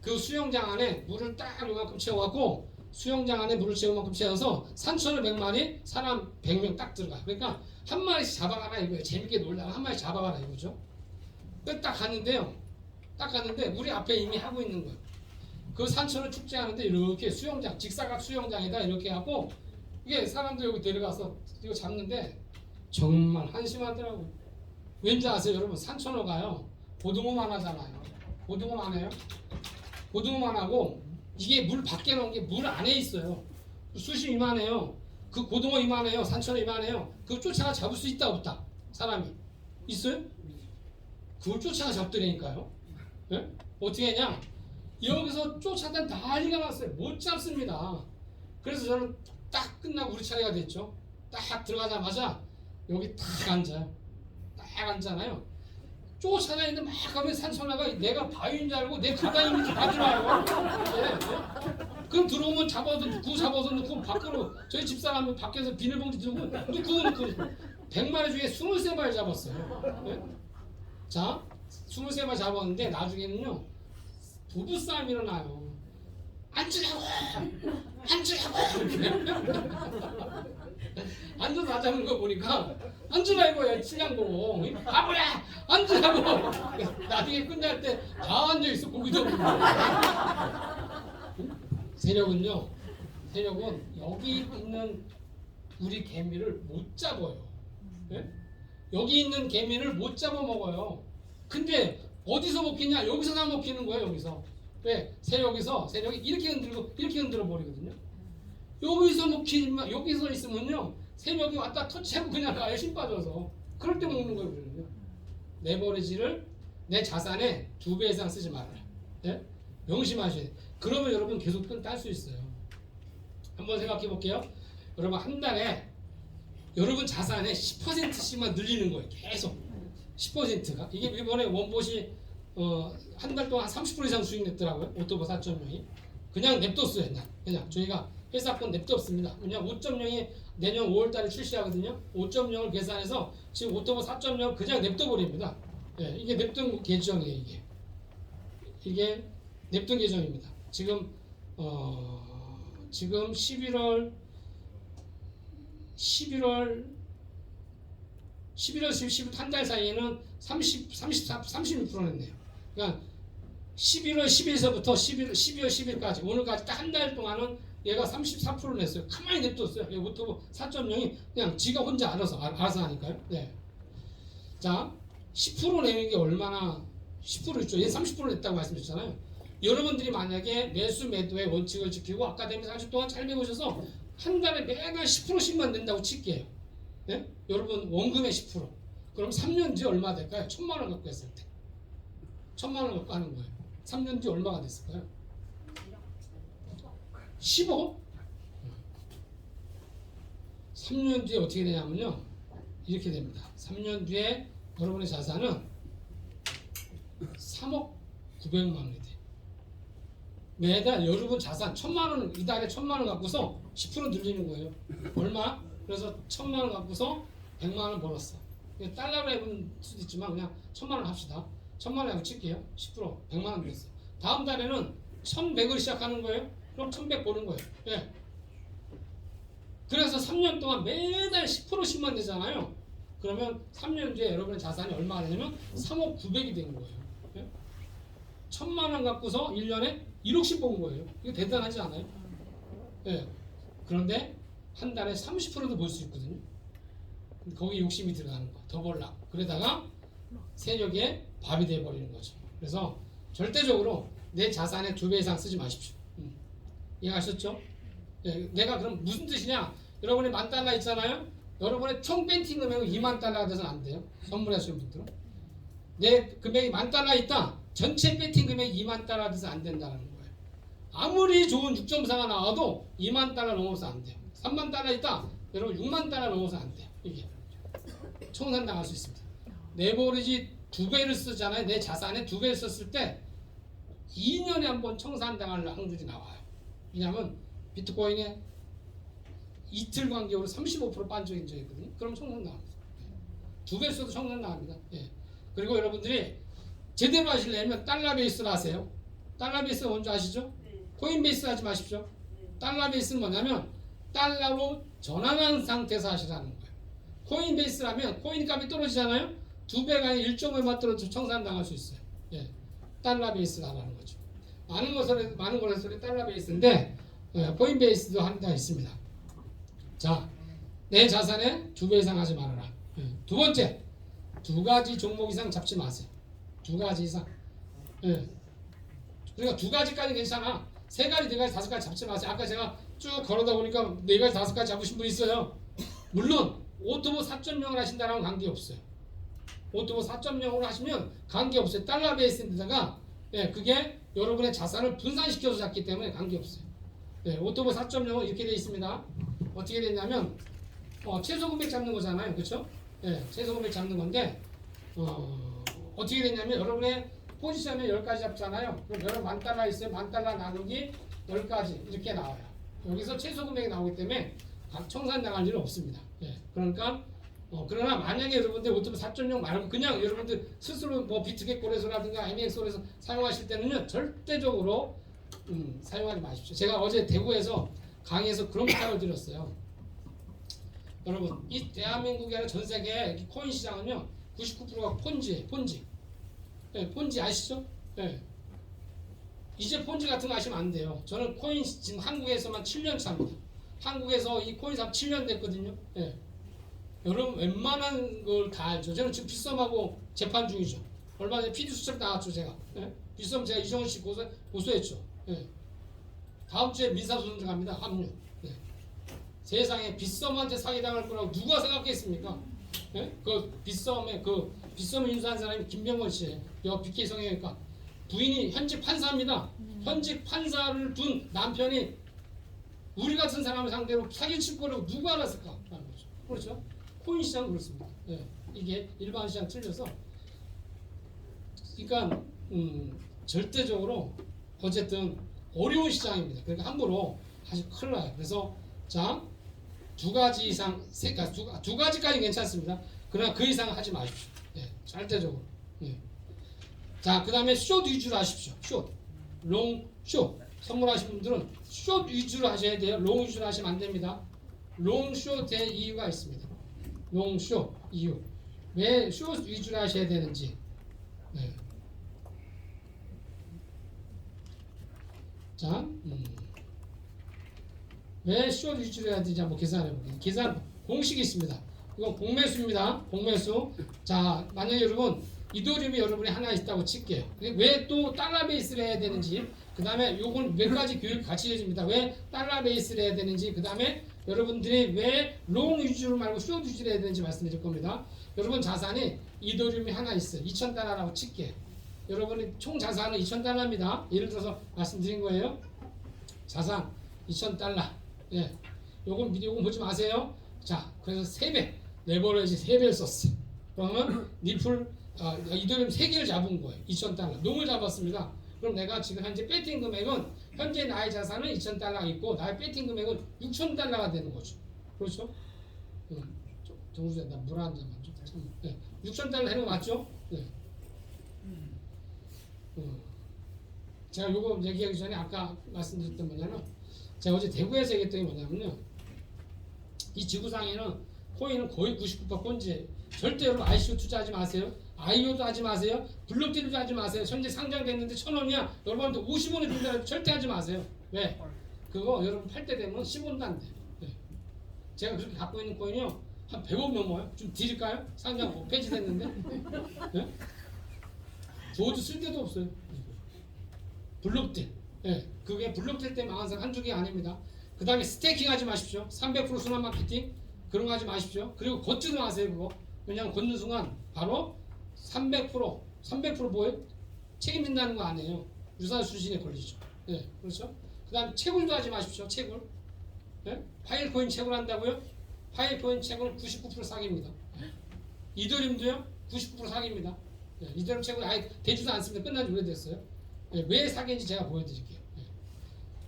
그 수영장 안에 물을 딱 요만큼 채워갖고 수영장 안에 물을 채우만큼 채워서 산천어 100마리 사람 100명 딱 들어가. 그러니까 한 마리씩 잡아가라 이거예요. 재밌게 놀다가 한 마리씩 잡아가라 이거죠. 딱 갔는데요. 딱 갔는데 우리 앞에 이미 하고 있는 거예요. 그 산천어 축제하는데 이렇게 수영장, 직사각 수영장에다 이렇게 하고 이게 사람들 여기 데려가서 이거 잡는데 정말 한심하더라고요. 왠지 아세요 여러분? 산천어가요 고등어만 하잖아요. 고등어만 해요. 고등어만 하고 이게 물 밖에 나온 게 물 안에 있어요. 숱이 이만해요. 그 고등어 이만해요. 산천어 이만해요. 그걸 쫓아가 잡을 수 있다 없다? 사람이 있어요? 그걸 쫓아가 잡더라니까요. 네? 어떻게 했냐? 여기서 쫓아다 난리가 났어요. 못 잡습니다. 그래서 저는 딱 끝나고 우리 차례가 됐죠. 딱 들어가자마자 여기 딱 앉아요. 딱 앉잖아요. 쫓아다니는데 막 가면 산천어가 내가 바위인 줄 알고 내 가방인 줄 다 들어와요. 그럼 들어오면 잡아서 넣고 밖으로 저희 집사람은 밖에서 비닐봉지 들고 넣고 100마리 중에 23마리 잡았어요. 네? 자, 23마리 잡았는데 나중에는요 부부싸움 일어나요. 앉으라고 앉아서 다 잡는 거 보니까 앉으라 이거야. 신랑 보고 바보야 앉으라고. 나중에 끝날 때 다 앉아있어. 고기도 없고. 세력은 여기 있는 우리 개미를 못 잡아요. 네? 여기 있는 개미를 못 잡아 먹어요. 근데 어디서 먹히냐? 여기서나 먹히는 거예요. 여기서. 왜? 세력이 이렇게 흔들어 버리거든요. 여기서 있으면요 세력이 왔다 터치하고 그냥 가요. 힘 빠져서. 그럴 때 먹는 거예요. 우리는요. 레버리지를 내 자산의 2배 이상 쓰지 말아요. 네? 명심하셔야 돼요. 그러면 여러분 계속 딸 수 있어요. 한번 생각해 볼게요. 여러분 한 달에 여러분 자산의 10%씩만 늘리는 거예요. 계속 10%가. 이게 이번에 원봇이 한 달 동안 30% 이상 수익 냈더라고요. 오토버 4,000명이. 그냥 냅뒀어요. 그냥 저희가 회사권 냅뒀습니다. 왜냐면 5.0이 내년 5월달에 출시하거든요. 5.0을 계산해서 지금 오토버 4.0 그냥 냅둬버립니다. 예, 이게 냅둔 계정이에요. 이게 냅둔 계정입니다. 지금 11월 12월 한 달 사이에는 36% 냈네요. 그러니까 11월 10일서부터 12월 10일까지 오늘까지 딱 한 달 동안은 얘가 34% 냈어요. 가만히 냅뒀어요. 오토버 4.0이 그냥 지가 혼자 알아서 하니까요. 네. 자, 10% 내는 게 얼마나 10% 있죠. 얘 30% 냈다고 말씀드렸잖아요. 여러분들이 만약에 매수 매도의 원칙을 지키고 아카데미 30 동안 잘 배우셔서 한 달에 매달 10%씩만 낸다고 칠게요. 네? 여러분 원금의 10%. 그럼 3년 뒤에 얼마 될까요? 1,000만 원 갖고 했을 때. 1,000만 원 갖고 하는 거예요. 3년 뒤에 얼마가 됐을까요? 10억? 3년 뒤에 어떻게 되냐면요. 이렇게 됩니다. 3년 뒤에 여러분의 자산은 3억 900만 원이 돼요. 매달 여러분 자산 1,000만 원, 이달에 1,000만 원 갖고서 10% 늘리는 거예요. 얼마? 그래서 1,000만 원 갖고서 100만 원 벌었어. 달러로 해본 수도 있지만 그냥 1,000만 원 합시다. 1,000만 원 하고 칠게요. 10% 100만 원 됐어. 다음 달에는 1,100을 시작하는 거예요. 그럼 1,100 버는 거예요. 예. 그래서 3년 동안 매달 10%씩만 되잖아요. 그러면 3년 뒤에 여러분의 자산이 얼마가 되냐면 3억 900이 된 거예요. 예? 1,000만 원 갖고서 1년에 1억씩 번 거예요. 이거 대단하지 않아요? 예. 그런데 한 달에 30%도 벌 수 있거든요. 거기 욕심이 들어가는 거. 더 벌라. 그러다가 세력의 밥이 돼버리는 거죠. 그래서 절대적으로 내 자산의 2배 이상 쓰지 마십시오. 이해하셨죠? 예, 내가 그럼 무슨 뜻이냐? 여러분이 $10,000 있잖아요. 여러분의 총 벤팅 금액은 $20,000가 돼서는 안 돼요. 선물하시는 분들은 내 금액이 $10,000 있다. 전체 벤팅 금액이 $20,000 돼서 안 된다는 거예요. 아무리 좋은 6.4가 나와도 $20,000 넘어서 안 돼요. $30,000 있다. 여러분 $60,000 넘어서 안 돼요. 이게 청산당할 수 있습니다. 레버리지 2배를 쓰잖아요. 내 자산의 2배를 썼을 때 2년에 한 번 청산당할 확률이 나와요. 왜냐하면 비트코인에 이틀 간격으로 35% 반쪽인 적이 있거든요. 그럼 청산당합니다. 2배 써도 청산당합니다. 예. 그리고 여러분들이 제대로 하시려면 달러 베이스로 하세요. 달러 베이스가 뭔지 아시죠? 코인 베이스 하지 마십시오. 달러 베이스는 뭐냐면 달러로 전환한 상태에서 하시라는 거예요. 코인 베이스라면 코인 값이 떨어지잖아요. 2배가 아니라 1.5만 떨어져 청산당할 수 있어요. 예. 달러 베이스를 하라는 거죠. 많은 것을 달러 베이스인데 코인 베이스도 한 대 있습니다. 자, 내 자산의 2배 이상 하지 말아라. 두 번째, 2가지 종목 이상 잡지 마세요. 2가지 이상. 그러니까 2가지까지 괜찮아. 3가지, 4가지, 5가지 잡지 마세요. 아까 제가 쭉 걸어다 보니까 4가지, 5가지 잡으신 분 있어요. 물론 오토보 4.0을 하신다라는 관계없어요. 오토보 4.0으로 하시면 관계없어요. 달러 베이스인데다가 그게 여러분의 자산을 분산시켜서 잡기 때문에 관계없어요. 오토보 4.0은 이렇게 되어 있습니다. 어떻게 됐냐면 최소 금액 잡는 거잖아요. 그렇죠? 최소 금액 잡는 건데 어떻게 됐냐면 여러분의 포지션에 10가지 잡잖아요. 그럼 여러분 $10,000 있어요. $10,000 나누기 10가지 이렇게 나와요. 여기서 최소 금액이 나오기 때문에 청산당할 일은 없습니다. 그러니까 그러나 만약에 여러분들 오토보 4.0 말고 그냥 여러분들 스스로 뭐 비트겟거래소라든가 MX거래소 사용하실 때는요 절대적으로 사용하지 마십시오. 제가 어제 대구에서 강의에서 그런 부탁을 드렸어요. 여러분 이 대한민국이 아니라 전 세계 코인 시장은요 99%가 폰지예요. 폰지 아시죠? 이제 폰지 같은 거 하시면 안 돼요. 저는 코인 지금 한국에서만 7년 차입니다. 한국에서 이 코인 사업 7년 됐거든요. 여러분 웬만한 걸 다 알죠. 저는 지금 빗썸하고 재판 중이죠. 얼마 전에 PD 수첩 나왔죠 제가. 빗썸 제가 이정훈 씨 고소했죠. 다음 주에 민사소송 들어갑니다. 합류. 세상에 빗썸한테 사기당할 거라고 누가 생각했습니까? 그 빗썸에 인수한 사람이 김병원 씨예요. BK 성형외과 부인이 현직 판사입니다. 현직 판사를 둔 남편이 우리 같은 사람을 상대로 사기칠 거라고 누가 알았을까? 그렇죠? 코인 시장은 그렇습니다. 이게 일반 시장 틀려서 그러니까 절대적으로 어쨌든 어려운 시장입니다. 그러니까 함부로 하시 큰일 나요. 그래서 자, 두 가지 이상, 두 가지까지 괜찮습니다. 그러나 그 이상 하지 마십시오. 예, 절대적으로. 예. 자, 그 다음에 숏 위주로 하십시오. 숏, 롱, 숏. 선물하신 분들은 숏 위주로 하셔야 돼요. 롱 위주로 하시면 안 됩니다. 롱, 숏의 이유가 있습니다. 롱, 숏 이유. 왜 숏 위주로 하셔야 되는지. 네. 자, 왜 숏 위주로 해야 되는지 한번 계산해 볼게요. 계산 공식이 있습니다. 이건 공매수입니다. 공매수. 자, 만약에 여러분 이더리움이 여러분이 하나 있다고 칠게요. 왜 또 달러 베이스를 해야 되는지, 그 다음에 요건 몇 가지 교육 같이 해줍니다. 왜 달러 베이스를 해야 되는지, 그 다음에 여러분들이 왜 롱 위주로 말고 숏 위주로 해야 되는지 말씀드릴 겁니다. 여러분 자산이 이더리움이 하나 있어요. 2,000달러라고 칠게요. 여러분이 총 자산은 2,000달러입니다. 예를 들어서 말씀드린 거예요. 자산 2,000달러. 예. 요건 보지 마세요. 자, 그래서 3배, 레버리지 3배를 썼어요. 그러면 니플 이더리움 3개를 잡은 거예요. 2,000달러. 농을 잡았습니다. 그럼 내가 지금 현재 배팅 금액은 현재 나의 자산은 2,000달러가 있고 나의 배팅 금액은 6,000달러가 되는 거죠. 그렇죠? 정수야, 나 물 한 잔만 좀. 네. 6,000달러 해는 거 맞죠? 네. 제가 요거 얘기하기 전에 아까 말씀드렸던 뭐냐면, 제가 어제 대구에서 얘기했던 게 뭐냐면요, 이 지구상에는 코인은 거의 99% 꼰지예요. 절대 여러분 ICO 투자하지 마세요. IO도 하지 마세요. 블록딜도 하지 마세요. 현재 상장됐는데 1,000원이야. 여러분한테 50원을 준다 해도 절대 하지 마세요. 왜? 그거 여러분 팔 때 되면 10원도 안 돼요. 네. 제가 그렇게 갖고 있는 코인이요, 한 100원 넘어요. 좀 드릴까요? 상장 폐지됐는데. 네? 저도 쓸 데도 없어요. 블록딜. 예, 그게 블록딜 때 망한 사람 한두 개 아닙니다. 그 다음에 스테이킹 하지 마십시오. 300% 순환 마케팅 그런 거 하지 마십시오. 그리고 걷지도 마세요. 그거. 왜냐하면 걷는 순간 바로 300% 뭐예요? 책임진다는 거 아니에요. 유사 수신에 걸리죠. 예, 그렇죠? 그 다음에 채굴도 하지 마십시오. 채굴. 예? 파일코인 채굴 한다고요? 파일코인 채굴은 99% 사기입니다. 이더리움도요? 99% 사기입니다. 예, 이더리움 채굴 아예 되지도 않습니다. 끝난 지 오래됐어요. 예, 왜 사기인지 제가 보여드릴게요. 예.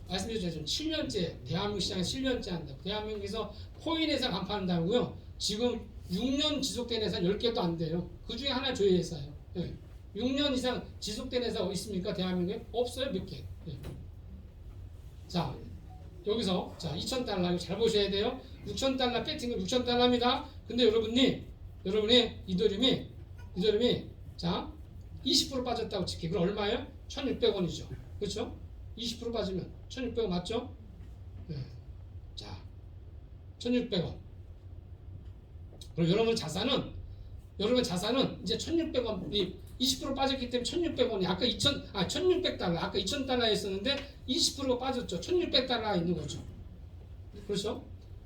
말씀드렸죠. 7년째 대한민국 시장에 7년째 한다고. 대한민국에서 코인 회사 간판한다고요. 지금 6년 지속된 회사 10개도 안 돼요. 그 중에 하나 저희 회사예요. 예. 6년 이상 지속된 회사 있습니까? 대한민국에? 없어요. 몇 개. 예. 자, 여기서 자 2,000달러 이거 잘 보셔야 돼요. 6,000달러 배팅은 6,000달러입니다. 근데 여러분이 이더리움이 자 20% 빠졌다고 칠게요. 그럼 얼마예요? 1,600원이죠. 그렇죠? 20% 빠지면 1,600원 맞죠? 네. 자, 1,600원. 그럼 여러분 자산은 이제 1,600원이 20% 빠졌기 때문에 1,600원이 아까 1,600달러 아까 2,000달러 했었는데 20%가 빠졌죠. 1,600달러가 있는 거죠. 그렇죠?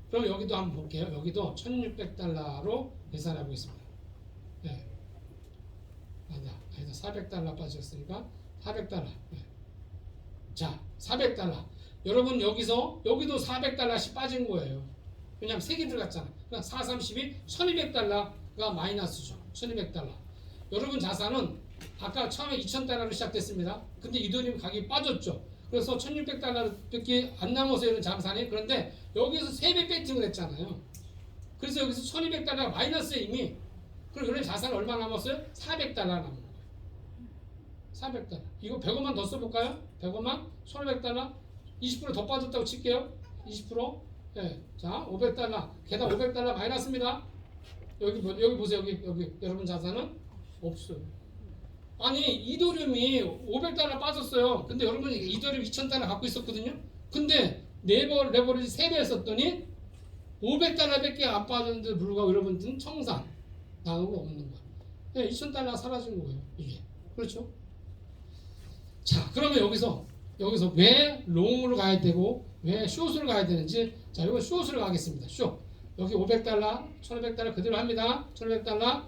그럼 여기도 한번 볼게요. 여기도 1,600달러로 계산하고 있습니다. 네. 아니다. 400달러 빠졌으니까 400달러. 네. 자, 400달러. 여러분 여기도 400달러씩 빠진 거예요. 왜냐면 3개 들어갔잖아. 그러니까 4, 32, 1200달러가 마이너스죠. 1200달러. 여러분 자산은 아까 처음에 2,000달러로 시작됐습니다. 근데 이더리움 가격이 빠졌죠. 그래서 1,600달러밖에 안 남아서 이런 자산이. 그런데 여기서 3배 배팅을 했잖아요. 그래서 여기서 1,200달러가 마이너스에 이미. 그럼 여러분 자산 얼마 남았어요? 400달러 남은 거예요. 400달러. 이거 100원만 더 써볼까요? 100원만? 1,500달러? 20% 더 빠졌다고 칠게요. 20%? 네. 자, 500달러. 게다가 500달러 마이너스입니다. 여기 보세요. 여기 여러분 자산은 없어요. 아니, 이더리움이 500달러 빠졌어요. 근데 여러분이 이더리움 2,000달러 갖고 있었거든요. 근데 레버리지 3배 했었더니 500달러밖에 안 빠졌는데 불구하고 여러분들은 청산 나오고 없는 거예요. 네, 2,000달러 사라진 거예요. 이게. 그렇죠? 자, 그러면 여기서 왜 롱으로 가야 되고 왜 숏으로 가야 되는지, 자, 이거 숏으로 가겠습니다. 숏. 여기 500달러, 1,500달러 그대로 합니다. 1,500달러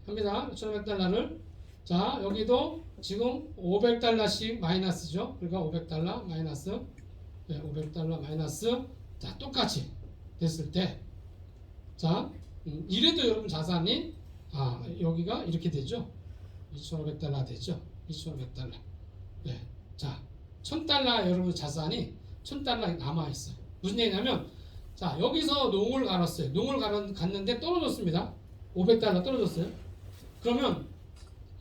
합니다. 1,500달러를. 자, 여기도 지금 500달러씩 마이너스죠. 그러니까 500달러 마이너스. 네, 500달러 마이너스. 자, 똑같이 됐을 때, 자, 이래도 여러분 자산이 여기가 이렇게 되죠. 2,500달러 되죠. 2,500달러. 네. 자, $1,000 여러분 자산이 $1,000 남아 있어요. 무슨 얘기냐면 자 여기서 농을 갈았어요. 갔는데 떨어졌습니다. $500 떨어졌어요. 그러면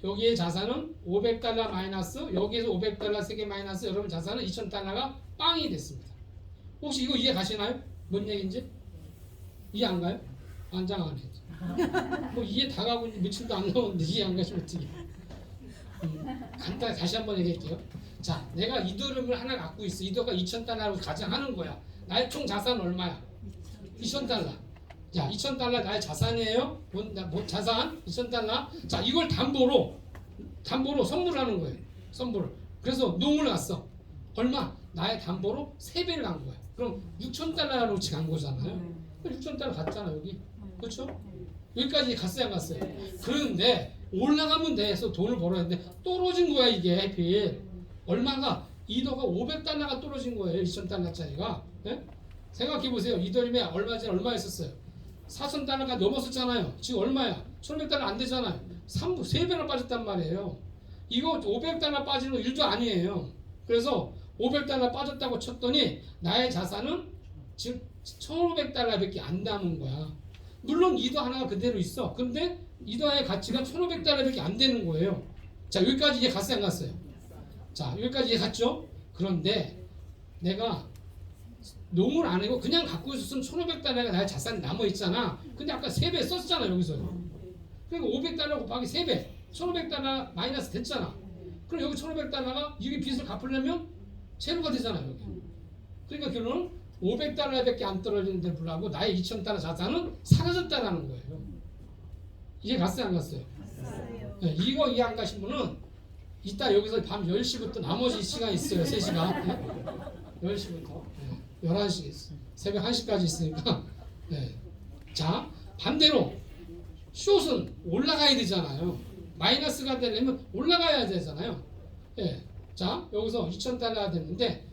여기에 자산은 $500 마이너스 여기에서 $500 3개 마이너스 여러분 자산은 $2,000가 빵이 됐습니다. 혹시 이거 이해 가시나요? 뭔 얘기인지? 이해 안 가요? 안장 안 해. 뭐 이해 다 가고 있는데 며칠도 안 나오는데 이해 안 가시면 어떻게? 간단히 다시 한번 얘기할게요. 자, 내가 이더리움을 하나 갖고 있어. 이더가 $2,000로 가정하는 거야. 나의 총 자산은 얼마야? $2,000. 자, $2,000 나의 자산이에요. 자산 $2,000. 자, 이걸 담보로 선물하는 거예요. 선물을. 그래서 농을 갔어. 얼마? 나의 담보로 3배를 간 거야. 그럼 $6,000로치 간 거잖아요. 6,000달러 갔잖아 여기. 그렇죠? 여기까지 갔어요 안 갔어요? 그런데 올라가면 돼서 돈을 벌어야 되는데 떨어진 거야 이게 하필. 얼마가? 이더가 $500가 떨어진 거예요. $2,000짜리가. 네? 생각해 보세요. 이더리움에 얼마 전에 얼마 있었어요? $4,000가 넘었었잖아요. 지금 얼마야? $1,500 안 되잖아요. 3배나 빠졌단 말이에요. 이거 $500 빠지는 거 일도 아니에요. 그래서 $500 빠졌다고 쳤더니 나의 자산은 지금 $1,500밖에 안 남은 거야. 물론 이더 하나가 그대로 있어. 근데 이더의 가치가 $1,500밖에 안 되는 거예요. 자 여기까지 이해 갔어요 안 갔어요? 자 여기까지 이해 갔죠? 그런데 내가 농을 안 하고 그냥 갖고 있었으면 $1,500가 나의 자산이 남아있잖아. 근데 아까 3배 썼잖아 여기서. 그러니까 $500 곱하기 3배 $1,500 마이너스 됐잖아. 그럼 여기 $1,500가 이게 빚을 갚으려면 제로가 되잖아요 여기. 그러니까 결론은 $500밖에 안 떨어지는데 불구하고 나의 $2,000 자산은 사라졌다라는 거예요. 이해 갔어요 안 갔어요? 네, 이거 이해 안 가신 분은 이따 여기서 밤 10시부터 나머지 시간 있어요. 3시간. 네? 10시부터 11시 있어요. 새벽 1시까지 있으니까. 네. 자 반대로 숏은 올라가야 되잖아요. 마이너스가 되려면 올라가야 되잖아요. 네. 자 여기서 $2,000가 됐는데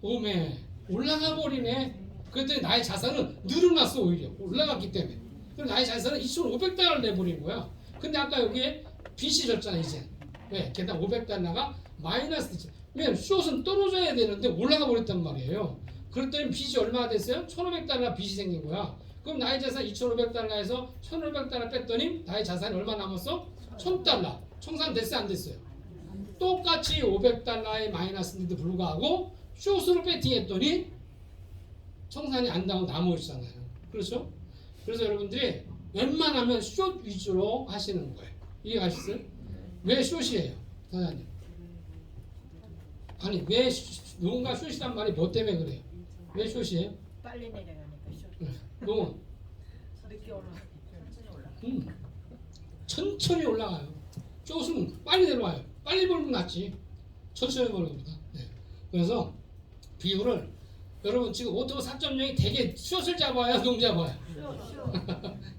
오메 올라가 버리네. 그랬더니 나의 자산은 늘어났어. 오히려 올라갔기 때문에. 그럼 나의 자산은 $2,500를 내버린 거야. 근데 아까 여기에 빚이 졌잖아 이제. 왜? 게다가 $500가 마이너스 됐죠. 왜냐면 숏은 떨어져야 되는데 올라가 버렸단 말이에요. 그랬더니 빚이 얼마가 됐어요? $1,500 빚이 생긴 거야. 그럼 나의 자산 $2,500에서 $1,500 뺐더니 나의 자산이 얼마 남았어? $1,000. 청산됐어요 안 됐어요? 똑같이 $500의 마이너스인데도 불구하고 숏으로 배팅했더니 청산이 안 나고 나머지잖아요. 그렇죠? 그래서 여러분들이 웬만하면 숏 위주로 하시는 거예요. 이해 가셨어요? 왜 숏이에요? 사장님. 아니 왜 누군가 숏이란 말이 뭐 때문에 그래요? 왜 숏이에요?
빨리 내려가니까
농은
늦게 올라가니까 천천히 올라가.
천천히 올라가요. 숏은 빨리 내려와요. 빨리 벌면 낫지. 천천히 벌는 겁니다. 네. 그래서 비율을 여러분 지금 오토 4.0이 되게 숏을 잡아야 농 잡아요.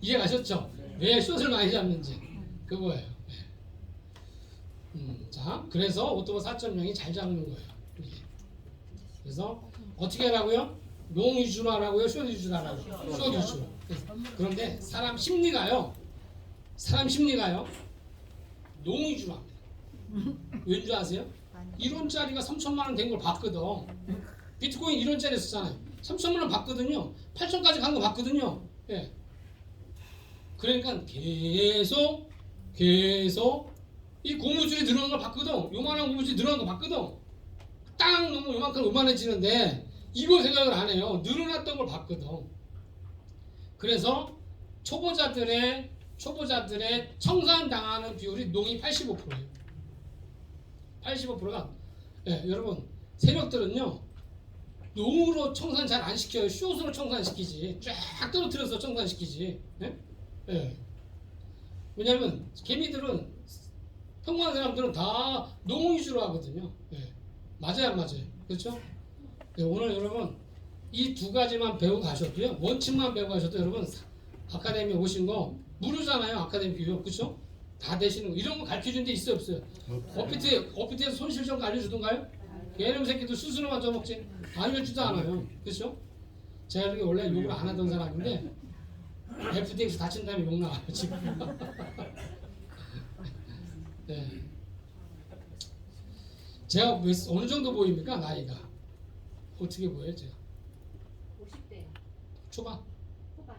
이해 가셨죠? 왜 숏을 많이 잡는지 그거예요. 네. 자 그래서 오토 4.0이 잘 잡는 거예요. 이게. 그래서 어떻게 하라고요? 농 위주로 하라고요? 숏 위주로 하라고요? 숏 위주로. 네. 그런데 사람 심리가요. 농 위주로 합니다. 왠 줄 아세요? 1원짜리가 3천만 원 된 걸 봤거든. 비트코인 1원짜리 썼잖아요. 3천만 원 봤거든요. 8천까지 간 거 봤거든요. 예. 그러니까 계속 이 고무줄이 늘어난 걸 봤거든. 요만한 고무줄이 늘어난 거 봤거든. 땅 너무 요만큼 요만해지는데 이거 생각을 안 해요. 늘어났던 걸 봤거든. 그래서 초보자들의 청산당하는 비율이 농이 85%예요. 85%가 여러분 세력들은요 농으로 청산 잘 안 시켜요. 숏으로 청산시키지. 쫙 떨어뜨려서 청산시키지. 예? 예. 왜냐면 개미들은 평범한 사람들은 다 농 위주로 하거든요. 예. 맞아요 안 맞아요? 그렇죠? 예, 오늘 여러분 이 두 가지만 배우고 가셔도요. 원칙만 배우고 가셔도 여러분 아카데미 오신 거 무료잖아요. 아카데미 교육. 그렇죠? 다 되시는 거. 이런 거 가르쳐준 데 있어요 없어요? 업비트에서 손실 좀 알려주던가요? 얘놈 새끼도 스스로만 쪄먹지 알려주지도 않아요. 그렇죠? 제가 이렇게 원래 욕을 안 하던 사람인데 FTX 다친 다음에 욕 나와요 지금. 네. 제가 어느 정도 보입니까? 나이가 어떻게 보여요? 제가
50대
초반
후반.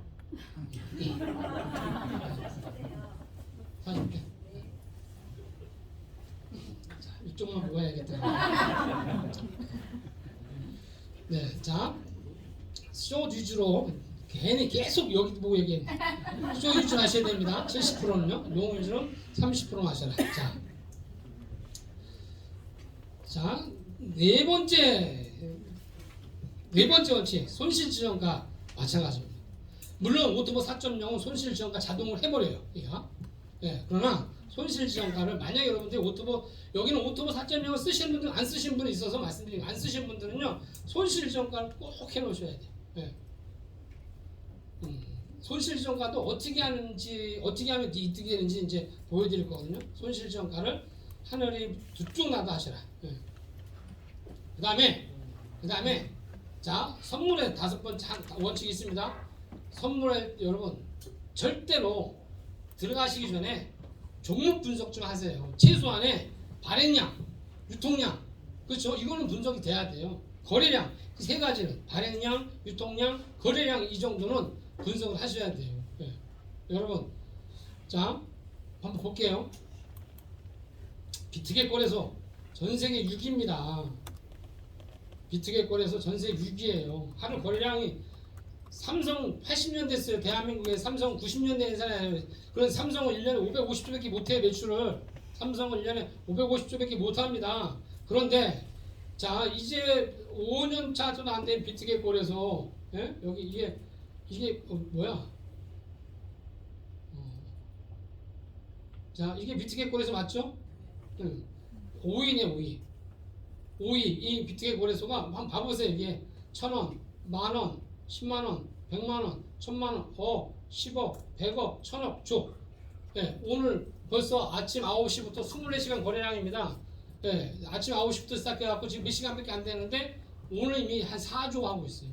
40대. 자, 이쪽만 보아야겠다. 네, 자, 쇼 위주로 괜히 계속 여기 보고 얘기해. 쇼 위주로 하셔야 됩니다. 70%는요. 롱 위주로 30% 하셔라. 자, 네 번째 원칙 손실지정과 마찬가지입니다. 물론 오토보 4.0은 손실지정과 자동으로 해버려요. 얘가. 예, 그러나 손실지정가를 만약에 여러분들이 오토보 여기는 오토보 4.0을 쓰시는 분들 안 쓰신 분이 있어서 말씀드리고 안 쓰신 분들은요 손실지정가를 꼭 해놓으셔야 돼요. 예. 손실지정가도 어떻게 하는지 어떻게 하면 이득이 되는지 이제 보여드릴 거거든요. 손실지정가를 하늘이 두 쪽 나다 하시라. 예. 그다음에 자 선물에 5번째 원칙이 있습니다. 선물에 여러분 절대로 들어가시기 전에 종목 분석 좀 하세요. 최소한의 발행량, 유통량, 그렇죠? 이거는 분석이 돼야 돼요. 거래량 그 세 가지는 발행량, 유통량, 거래량 이 정도는 분석을 하셔야 돼요. 예. 여러분, 자 한번 볼게요. 비트겟 거래소 전 세계 6위입니다. 비트겟 거래소 전 세계 6위예요. 하루 거래량이 삼성 80년 됐어요. 대한민국에 삼성 90년 된 회사예요. 그런 삼성은 1년에 550조밖에 못해요. 매출을. 삼성은 1년에 550조밖에 못합니다. 그런데 자 이제 5년 차도 안 된 비트겟 거래소 예? 여기 이게 뭐야? 자 이게 비트겟 거래소 맞죠? 5위네 5위 이 비트겟 거래소가 한번 봐보세요. 이게 1,000원, 만원, 10만원, 100만원, 1000만원, 5억, 10억, 100억, 1000억, 조. 예, 오늘 벌써 아침 9시부터 24시간 거래량입니다. 예, 아침 9시부터 시작해갖고 지금 몇 시간밖에 안 되는데 오늘 이미 한 4조 하고 있어요.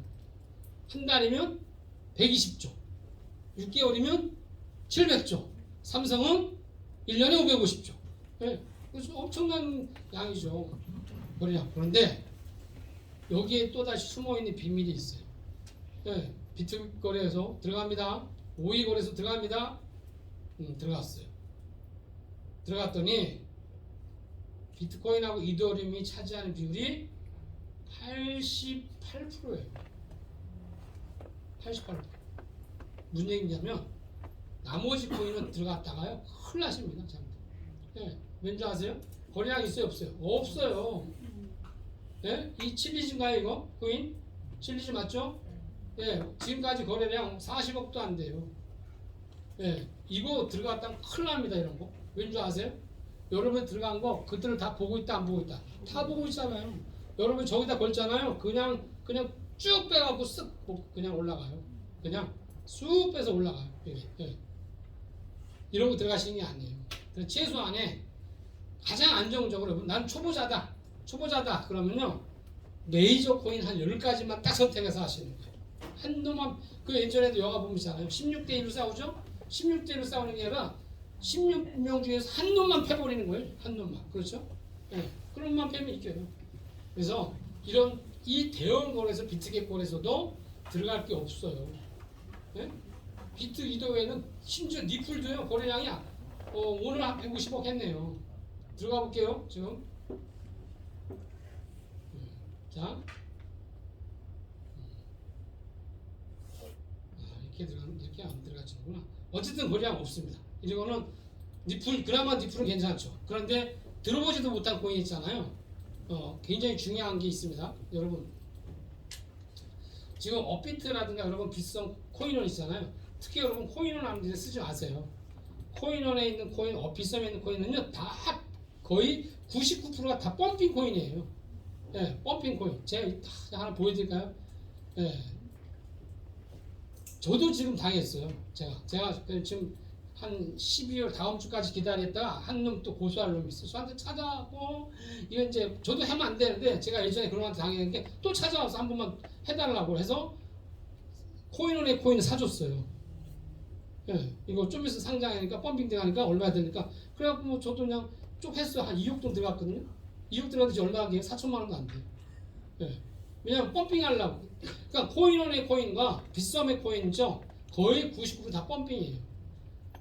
한 달이면 120조, 6개월이면 700조, 삼성은 1년에 550조. 예, 그래서 엄청난 양이죠. 거래량. 그런데 여기에 또다시 숨어있는 비밀이 있어요. 예, 비트 거래소 들어갑니다. 5위 거래소 들어갑니다. 들어갔어요. 들어갔더니 비트코인하고 이더리움이 차지하는 비율이 88%예요. 88%. 무슨 얘기냐면 나머지 코인은 들어갔다가요 큰일 나십니다. 예, 왠지 아세요? 거래량 있어요 없어요? 없어요. 예? 이 칠리즈인가요 이거? 코인? 칠리즈 맞죠? 예, 지금까지 거래량 40억도 안 돼요. 예, 이거 들어갔다면 큰일 납니다. 이런 거. 왠지 아세요? 여러분 들어간 거 그들을 다 보고 있다 안 보고 있다? 다 보고 있잖아요. 여러분 저기다 걸잖아요. 그냥 쭉 빼갖고 쓱 그냥 올라가요. 그냥 쑥 빼서 올라가요. 이게. 예. 이런 거 들어가시는 게 아니에요. 그래서 최소한에 가장 안정적으로 난 초보자다 그러면요 메이저 코인 한 10가지만 딱 선택해서 하시는 거예요. 한 놈만 그 예전에도 영화 보면 있잖아요. 16대 1로 싸우죠. 16대 1로 싸우는 게 아니라 16명 중에서 한 놈만 패버리는 거예요. 한 놈만. 그렇죠? 예. 그런 놈만 패면 이겨요. 그래서 이런 이 대형 거래소 비트겟 거래소도 들어갈 게 없어요. 예? 비트 이더웨이는 심지어 니플도요 거래량이 오늘 한 150억 했네요. 들어가 볼게요. 지금 자 이렇게 안 들어가지구나. 어쨌든 거래량 없습니다. 이거는 니플 그나마 니플은 괜찮죠. 그런데 들어보지도 못한 코인 있잖아요. 굉장히 중요한 게 있습니다. 여러분 지금 업비트라든가 여러분 비싼 코인원 있잖아요. 특히 여러분 코인원 하는 데 쓰지 마세요. 코인원에 있는 코인, 비썸에 있는 코인은요 다 거의 99%가 다 펌핑 코인이에요. 예, 펌핑 코인. 제가 하나 보여드릴까요? 예, 저도 지금 당했어요. 제가 지금 한 12월 다음 주까지 기다렸다가 한 놈 또 고소할 놈이 있어요. 저한테 찾아왔고 이건 이제 저도 하면 안 되는데 제가 예전에 그런 한테 당했는 게 또 찾아와서 한 번만 해달라고 해서 코인원의 코인을 사줬어요. 예, 이거 좀 있어 상장하니까 펌핑 들어가니까 얼마야 되니까 그래갖고 뭐 저도 그냥 쭉 했어요. 한 2억 돈 들어갔거든요. 2억 들어가도 이제 얼마 하게요? 4천만 원도 안 돼요. 예. 왜냐면 펌핑 하려고. 그러니까 코인원의 코인과 빗썸의 코인이죠. 거의 99%다 펌핑이에요.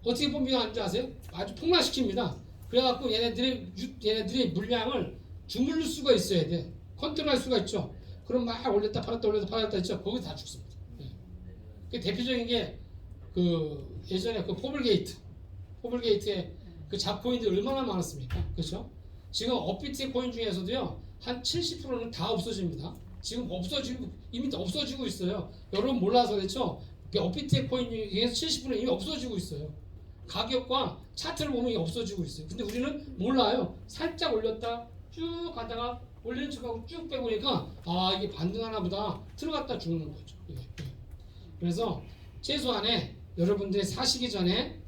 어떻게 펌핑하는지 아세요? 아주 폭락시킵니다. 그래갖고 얘네들이 물량을 주물릴 수가 있어야 돼. 컨트롤할 수가 있죠. 그럼 막 올렸다 팔았다 올렸다 팔았다 했죠. 거기 다 죽습니다. 예. 그 대표적인 게 그 예전에 그 포블게이트의 그 잡코인들 얼마나 많았습니까? 그렇죠? 지금 업비트의 코인 중에서도요 한 70%는 다 없어집니다. 지금 이미 없어지고 있어요. 여러분 몰라서 그렇죠? 업비트의 코인 중에서 70%는 이미 없어지고 있어요. 가격과 차트를 보면 이게 없어지고 있어요. 근데 우리는 몰라요. 살짝 올렸다 쭉 가다가 올리는 척하고 쭉 빼보니까 아 이게 반등하나 보다 들어갔다 죽는 거죠. 이게. 그래서 최소한에 여러분들이 사시기 전에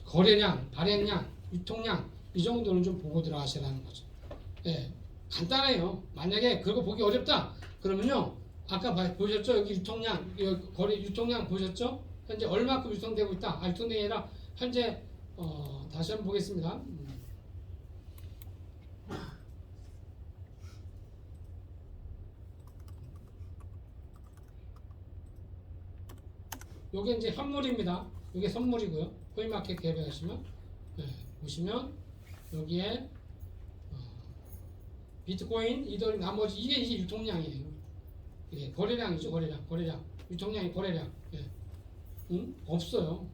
거래량, 발행량, 유통량 이 정도는 좀 보고 들어가시라는 거죠. 예, 간단해요. 만약에 그거 보기 어렵다 그러면요 아까 보셨죠? 여기 유통량, 여기 거래 유통량 보셨죠? 현재 얼마큼 유통되고 있다. 유통량이 아니라 현재 다시 한번 보겠습니다. 요게 이제 현물입니다. 요게 선물이고요. 코인마켓 개발하시면 보시면 여기에 비트코인, 이더리움 나머지 이게 이제 유통량이에요. 이게 거래량이죠. 거래량. 유통량이 거래량. 없어요.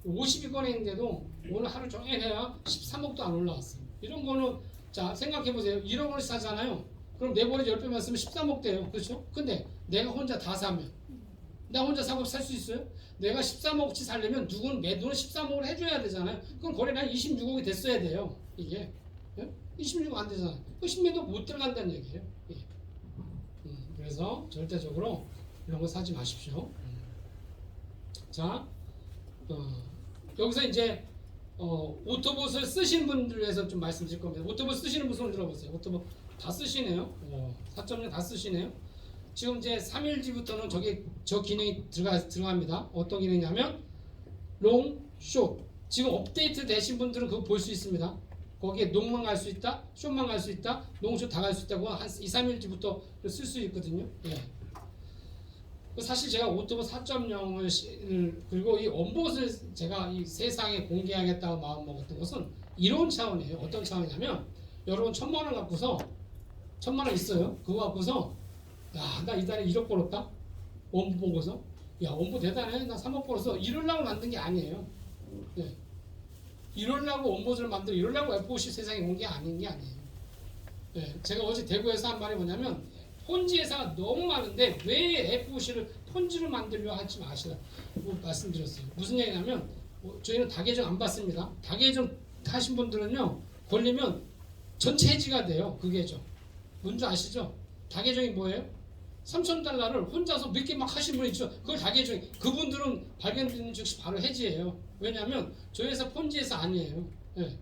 50위 거래인데도 오늘 하루 종일 해야 13억도 안 올라왔어요. 이런 거는 자 생각해 보세요. 1억 원씩 사잖아요. 그럼 내버려 10배만 쓰면 13억 돼요. 그렇죠? 근데 내가 혼자 다 사면 나 혼자 사고 살 수 있어요? 내가 13억치 살려면 누구는 매도는 13억을 해줘야 되잖아요. 그럼 거래량 26억이 됐어야 돼요. 이게 26억 안 되잖아요. 그 신매도 못 들어간다는 얘기예요. 그래서 절대적으로 이런 거 사지 마십시오. 자, 여기서 이제 오토봇을 쓰신 분들 위해서 좀 말씀드릴 겁니다. 오토봇 쓰시는 분 손 들어보세요. 오토봇 다 쓰시네요. 4.0 다 쓰시네요. 지금 이제 3일 뒤부터는 저 기능이 들어갑니다. 어떤 기능이냐면 롱, 숏. 지금 업데이트 되신 분들은 그거 볼 수 있습니다. 거기에 롱만 갈 수 있다, 숏만 갈 수 있다, 롱, 숏 다 갈 수 있다고 한 2, 3일 뒤부터 쓸 수 있거든요. 예. 사실 제가 오토봇 4.0을 그리고 이 원봇을 제가 이 세상에 공개하겠다고 마음 먹었던 것은 이런 차원이에요. 어떤 차원이냐면 여러분 1,000만 원 갖고서 1,000만 원 있어요. 그거 갖고서 야, 나 이달에 1억 벌었다? 원부 보고서? 야, 원부 대단해. 나 3억 벌었어. 이러려고 만든 게 아니에요. 네. 이러려고 원봇을 만들고 이러려고 FOC 세상에 온 게 아니에요. 네. 제가 어제 대구에서 한 말이 뭐냐면 폰지 회사가 너무 많은데 왜 FOC를 폰지로 만들려 하지 마시라 말씀드렸어요. 무슨 얘기냐면 저희는 다계정 안 받습니다. 다계정 하신 분들은요 걸리면 전체 해지가 돼요. 그 계정. 뭔지 아시죠? 다계정이 뭐예요? 3,000달러를 혼자서 몇 개 막 하신 분 있죠. 그걸 다계정. 그분들은 발견되는 즉시 바로 해지해요. 왜냐하면 저희 회사 폰지에서 아니에요. 네.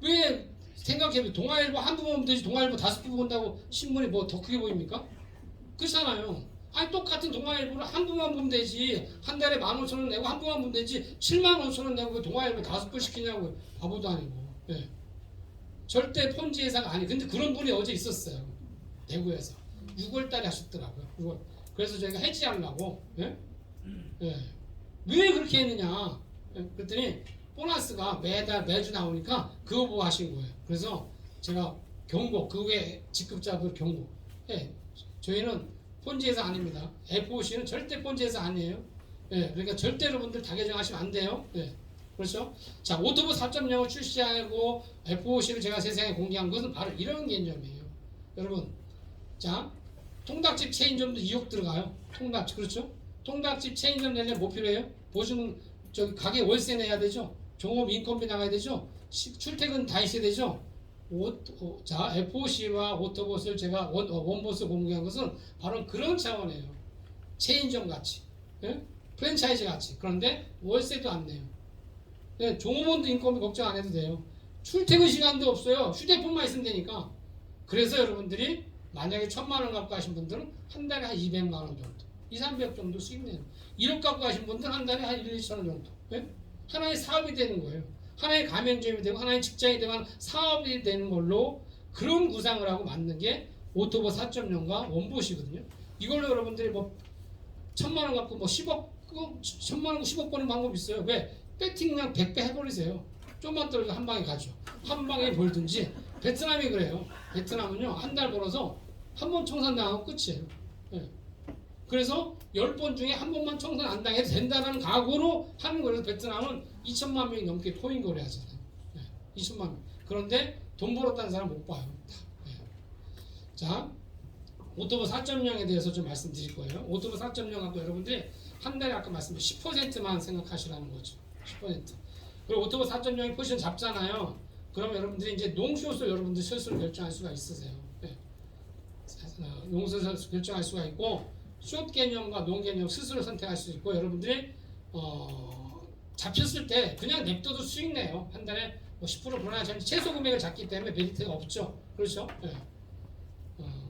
왜 생각해보면 동아일보 한두 번 보면 되지 동아일보 5개 본다고 신문이 뭐 더 크게 보입니까? 그렇잖아요. 아니 똑같은 동아일보를 한 부만 보면 되지. 한 달에 15,000원 내고 한 부만 보면 되지. 75,000원 내고 왜 동아일보 5번 시키냐고. 바보도 아니고. 네. 절대 폰지 회사가 아니. 근데 그런 분이 어제 있었어요. 대구에서 6월달에 하셨더라고요. 6월. 그래서 저희가 해지하려고 예? 예. 왜 그렇게 했느냐 예? 그랬더니 보너스가 매주 나오니까 그거 보고 하신 거예요. 그래서 제가 경고 그 외에 직급자들 경고 예. 저희는 폰지에서 아닙니다. FOC는 절대 폰지에서 아니에요. 예. 그러니까 절대 여러분들 다계정 하시면 안 돼요. 예. 그렇죠? 자, 오토봇 4.0을 출시하고 FOC를 제가 세상에 공개한 것은 바로 이런 개념이에요. 여러분 자, 통닭집 체인점도 2억 들어가요. 통닭집 그렇죠? 통닭집 체인점 내려면 뭐 필요해요? 보증 저기 가게 월세 내야 되죠. 종업 인건비 나가야 되죠. 출퇴근 다 있어야 되죠. 자, FOC와 오토봇을 제가 원봇을 공개한 것은 바로 그런 차원이에요. 체인점 같이, 예? 프랜차이즈 같이. 그런데 월세도 안 내요. 예, 종업원도 인건비 걱정 안 해도 돼요. 출퇴근 시간도 없어요. 휴대폰만 있으면 되니까. 그래서 여러분들이 만약에 1,000만 원 갖고 가신 분들은 한 달에 한 200만 원 정도, 2, 300 정도 수익 내는. 1억 갖고 가신 분들은 한 달에 한 1, 2천 원 정도. 예? 하나의 사업이 되는 거예요. 하나의 가맹점이 되고 하나의 직장이 되고 하나의 사업이 되는 걸로 그런 구상을 하고 만든 게 오토버 4.0과 원봇이거든요. 이걸로 여러분들이 뭐 1,000만 원 갖고 뭐 10억 1,000만 원 10억 버는 방법이 있어요. 왜? 배팅 그냥 100배 해버리세요. 좀만 떨어져 한 방에 가죠. 한 방에 벌든지. 베트남이 그래요. 베트남은요 한 달 벌어서 한 번 청산당하고 끝이에요. 예. 그래서 10번 중에 한 번만 청산 안 당해도 된다는 각오로 하는 거예요. 베트남은 2천만 명이 넘게 코인 거래하잖아요. 예. 2천만 명. 그런데 돈 벌었다는 사람 못 봐요. 예. 자, 오토버 4.0에 대해서 좀 말씀드릴 거예요. 오토버 4.0하고 여러분들이 한 달에 아까 말씀드린 10%만 생각하시라는 거죠. 10%. 그리고 오토버 4.0의 포지션 잡잖아요. 그럼 여러분들이 이제 롱숏을 여러분들 스스로 결정할 수가 있으세요. 네. 롱숏을 결정할 수가 있고 숏 개념과 롱 개념 스스로 선택할 수 있고 여러분들이 잡혔을 때 그냥 냅둬도 수익 내요. 한 달에 뭐 10% 불어나 최소 금액을 잡기 때문에 메리트가 없죠. 그렇죠? 네.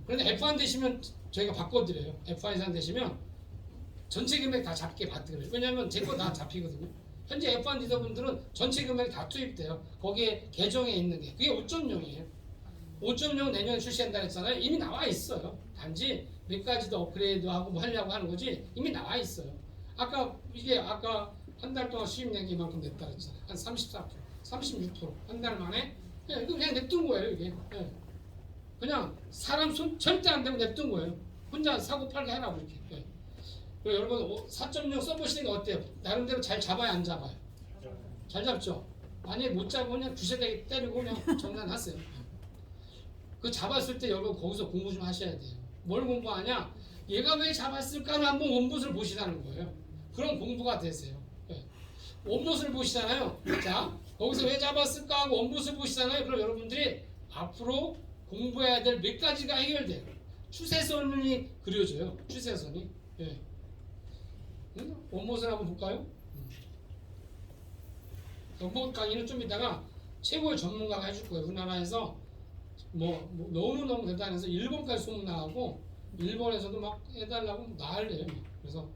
그런데 F1 되시면 저희가 바꿔드려요. F1 되시면 전체 금액 다 잡게 받드려요. 왜냐하면 제 거 다 잡히거든요. 현재 F1 리더분들은 전체 금액 다 투입돼요. 거기에 계정에 있는 게 그게 5.0이에요. 5.0 내년에 출시한다 했잖아요. 이미 나와 있어요. 단지 몇 가지 더 업그레이드하고 뭐 하려고 하는 거지 이미 나와 있어요. 아까 한 달 동안 수입 낸 게 이만큼 냈다 그랬잖아요. 한 34%, 36% 한 달 만에 이거 그냥 냅둔 거예요. 이게 그냥 사람 손 절대 안 되고 냅둔 거예요. 혼자 사고 팔게 하라고 이렇게. 여러분 4.0 써보시는 게 어때요? 나름대로 잘 잡아요, 안 잡아요? 잘 잡죠? 만약에 못 잡으면 그냥 두세대 때리고 그냥 정산하세요. 그 잡았을 때 여러분 거기서 공부 좀 하셔야 돼요. 뭘 공부하냐? 얘가 왜 잡았을까를 한번 원봇을 보시라는 거예요. 그런 공부가 되세요. 원봇을 보시잖아요. 자, 거기서 왜 잡았을까 하고 원봇을 보시잖아요. 그럼 여러분들이 앞으로 공부해야 될 몇 가지가 해결돼요. 추세선이 그려져요. 추세선이. 원봇을 한번 볼까요? 원봇 강의는 좀 이따가 최고의 전문가가 해줄 거예요. 우리나라에서 뭐 너무너무 대단해서 일본까지 소문나고 일본에서도 막 해달라고 난리예요. 그래서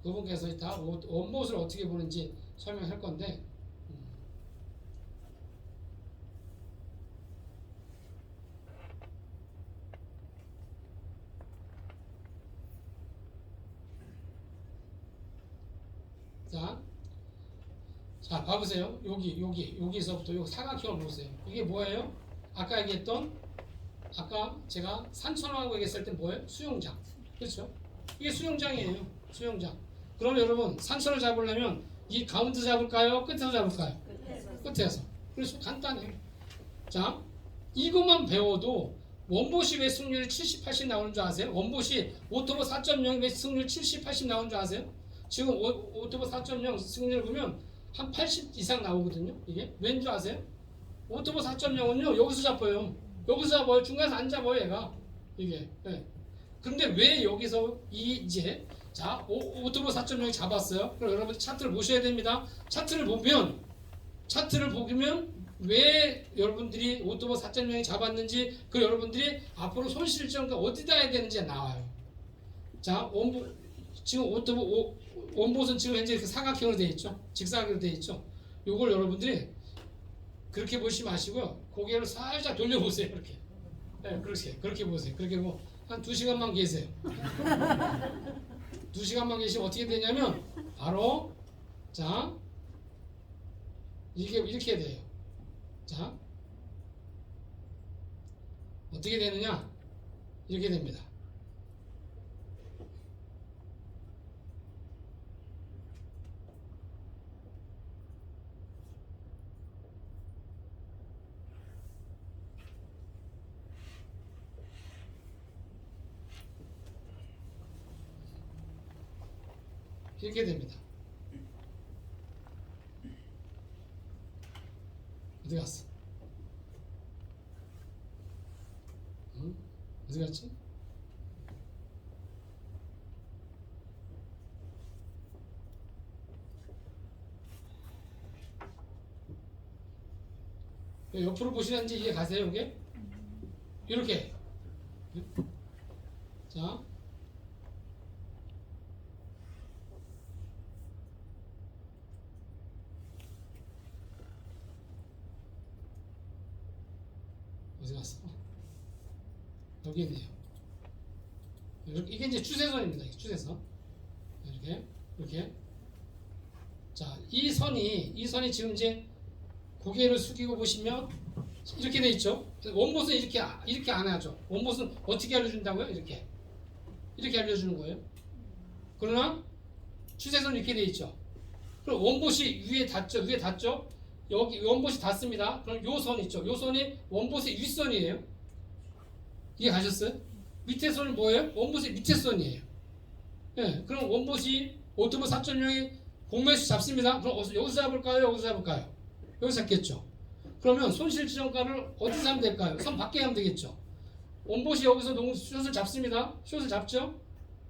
그분께서 이따 원봇을 어떻게 보는지 설명할 건데 자 봐보세요. 여기서부터 요 사각형을 보세요. 이게 뭐예요? 아까 얘기했던 아까 제가 산천어하고 얘기했을 때 뭐예요? 수영장. 그렇죠? 이게 수영장이에요. 수영장. 그럼 여러분 산천을 잡으려면 이 가운데 잡을까요? 끝에서 잡을까요? 끝에서. 그래서 간단해요. 자, 이것만 배워도 원봇이 왜 승률이 70, 80 나오는 줄 아세요? 원봇이 오토버 4.0 왜 승률 70, 80 나오는 줄 아세요? 지금 오토버 4.0 승률 보면 한 80 이상 나오거든요. 이게 왠 줄 아세요? 오토버 4.0은요 여기서 잡아요. 여기서 잡아요. 중간에서 안 잡아요 얘가. 이게. 근데 왜 여기서 이제 자 오토버 4.0이 잡았어요. 그럼 여러분 차트를 보셔야 됩니다. 차트를 보면 왜 여러분들이 오토버 4.0이 잡았는지 그 여러분들이 앞으로 손실점과 어디다 해야 되는지 나와요. 자 지금 원봇은 지금 현재 그 사각형으로 되어 있죠. 직사각으로 되어 있죠. 요걸 여러분들이 그렇게 보시지 마시고요. 고개를 살짝 돌려보세요. 이렇게. 그렇게 보세요. 그렇게 보고 한 2시간만 계세요. 2시간만 계시면 어떻게 되냐면 바로 자 이렇게 돼요. 자 어떻게 되느냐? 이렇게 됩니다. 이렇게 됩니다. 어디 갔어? 어디 갔지? 옆으로 보시는지 이해 가세요? 이게? 이렇게. 자. 어디 갔어? 여기 있네요. 이게 이제 추세선입니다. 이게 추세선. 이렇게. 자, 이 선이 지금 이제 고개를 숙이고 보시면 이렇게 돼 있죠. 원봇은 이렇게 안 하죠. 원봇은 어떻게 알려준다고요? 이렇게 알려주는 거예요. 그러나 추세선 이렇게 돼 있죠. 그럼 원봇이 위에 닿죠. 여기 원봇이 닿습니다. 그럼 요 선 있죠. 요 선이 원봇의 윗선이에요. 이해 가셨어요? 밑에 선은 뭐예요? 원봇의 밑에 선이에요. 예, 그럼 원봇이 오토보 4.0이 공매수 잡습니다. 그럼 여기서 잡을까요? 여기서 잡을까요? 여기서 잡겠죠. 그러면 손실 지정가를 어디서 하면 될까요? 선 밖에 하면 되겠죠. 원봇이 여기서 숏을 잡습니다. 숏을 잡죠.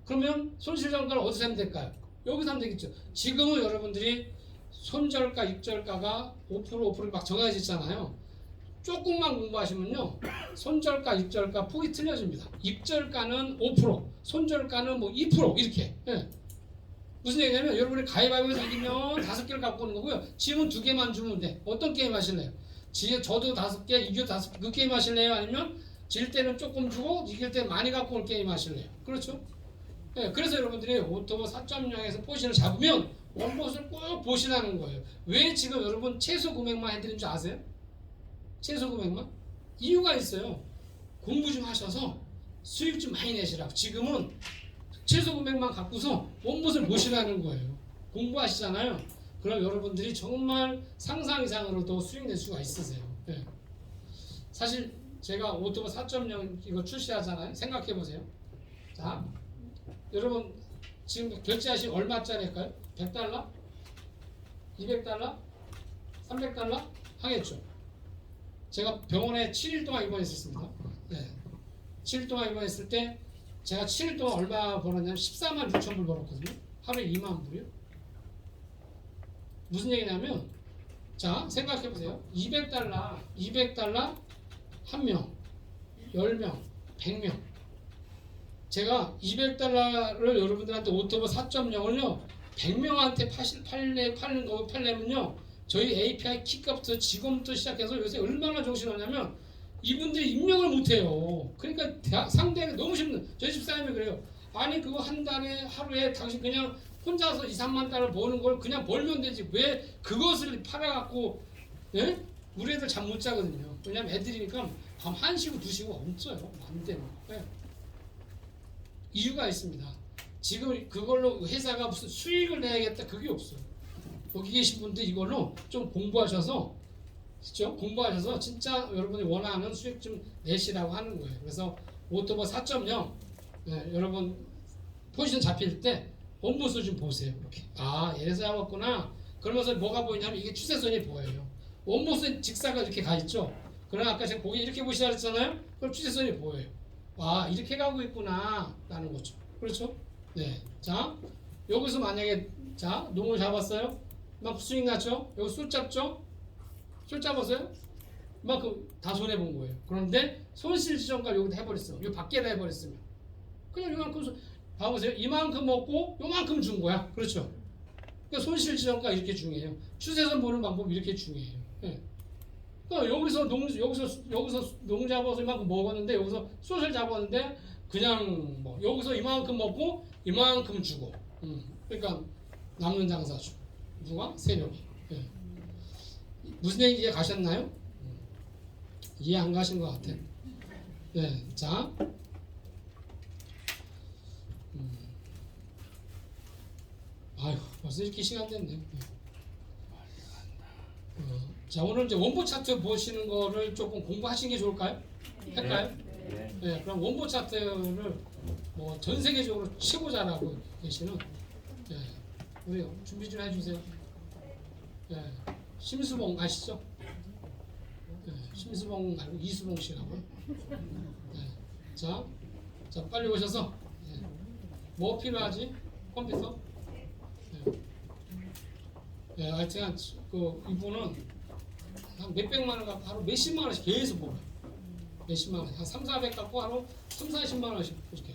그러면 손실 지정가를 어디서 하면 될까요? 여기서 하면 되겠죠. 지금은 여러분들이 손절가, 입절가가 5% 막 정해졌잖아요. 조금만 공부하시면요, 손절가, 입절가 폭이 틀려집니다. 입절가는 5%, 손절가는 뭐 2% 이렇게. 예. 무슨 얘기냐면 여러분이 가위바위보에서 이기면 5개를 갖고 오는 거고요. 지금은 2개만 주면 돼. 어떤 게임 하실래요? 저도 5개, 이겨도 5개 그 게임 하실래요? 아니면 질 때는 조금 주고 이길 때는 많이 갖고 올 게임 하실래요? 그렇죠? 예, 그래서 여러분들이 오토보 4.0에서 포지션을 잡으면 원봇을 꼭 보시라는 거예요. 왜 지금 여러분 최소 금액만 해드린 줄 아세요? 최소 금액만? 이유가 있어요. 공부 좀 하셔서 수익 좀 많이 내시라고. 지금은 최소 금액만 갖고서 원봇을 보시라는 거예요. 공부하시잖아요. 그럼 여러분들이 정말 상상 이상으로도 수익 낼 수가 있으세요. 예. 사실 제가 오토보 4.0 이거 출시하잖아요. 생각해 보세요. 자, 여러분 지금 결제하신 얼마짜리일까요? 100달러? 200달러? 300달러? 하겠죠. 제가 병원에 7일 동안 입원했었습니다. 네. 7일 동안 입원했을 때 제가 7일 동안 얼마 벌었냐면 14만 6천 불 벌었거든요. 하루에 2만 불이요. 무슨 얘기냐면, 자, 생각해 보세요. 200달러 1명, 10명, 100명. 제가 200달러를 여러분들한테 오토보 4.0을요 100명한테 팔려면요 저희 API 키값부터 지금부터 시작해서 요새 얼마나 정신없냐면 이분들이 입력을 못해요. 그러니까 상대가 너무 힘든. 저희 집사님이 그래요. 아니 그거 한 달에 하루에 당신 그냥 혼자서 2, 3만 달러 버는 걸 그냥 벌면 되지 왜 그것을 팔아갖고. 예? 우리 애들 잠 못 자거든요. 왜냐면 애들이니까 밤 1시고 2시고 없어요. 맘대로. 예. 이유가 있습니다. 지금 그걸로 회사가 무슨 수익을 내야겠다 그게 없어요. 여기 계신 분들 이걸로 좀 공부하셔서, 그렇죠? 공부하셔서 진짜 여러분이 원하는 수익 좀 내시라고 하는 거예요. 그래서 오토보 4.0 여러분 포지션 잡힐 때 원봇을 좀 보세요. 이렇게 얘에서 잡았구나. 그러면서 뭐가 보이냐면 이게 추세선이 보여요. 원봇은 직사가 이렇게 가 있죠. 그러나 아까 제가 고개 이렇게 보시라 했잖아요. 그럼 추세선이 보여요. 이렇게 가고 있구나 라는 거죠. 그렇죠? 네. 자, 여기서 만약에 농을 잡았어요. 막 수익 났죠? 여기 술 잡죠? 술 잡았어요? 막 다 손해 본 거예요. 그런데 손실 지정가 여기다 해버렸어. 여기 밖에다 해버렸으면 그냥 이만큼 봐보세요. 이만큼 먹고 요만큼 준 거야. 그렇죠? 그러니까 손실 지정가 이렇게 중요해요. 추세선 보는 방법 이렇게 중요해요. 네. 그러니까 여기서 농 잡아서 이만큼 먹었는데 여기서 숏을 잡았는데 그냥 뭐 여기서 이만큼 먹고 이만큼 주고. 그러니까 남는 장사죠. 누가? 세력이. 예. 무슨 얘기 이해 가셨나요? 이해 안 가신 것 같아요. 네, 자, 아유 벌써 이렇게 시간 됐네. 자, 오늘 이제 원보 차트 보시는 거를 조금 공부하시는 게 좋을까요? 할까요? 네, 그럼 원보 차트를 뭐 전 세계적으로 최고 잘하고 계시는 우리 준비 좀 해주세요. 심수봉 아시죠? 심수봉 말고 이수봉 씨라고. 자, 빨리 오셔서 뭐 필요하지? 컴퓨터? 하여튼 이분은 한 몇백만 원 갖고 하루 몇십만 원씩 계속 벌어요. 몇십만 원, 한 3, 400 갖고 하루 3, 40만 원씩 이렇게.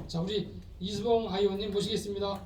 자, 우리 이수봉 아이원님 모시겠습니다.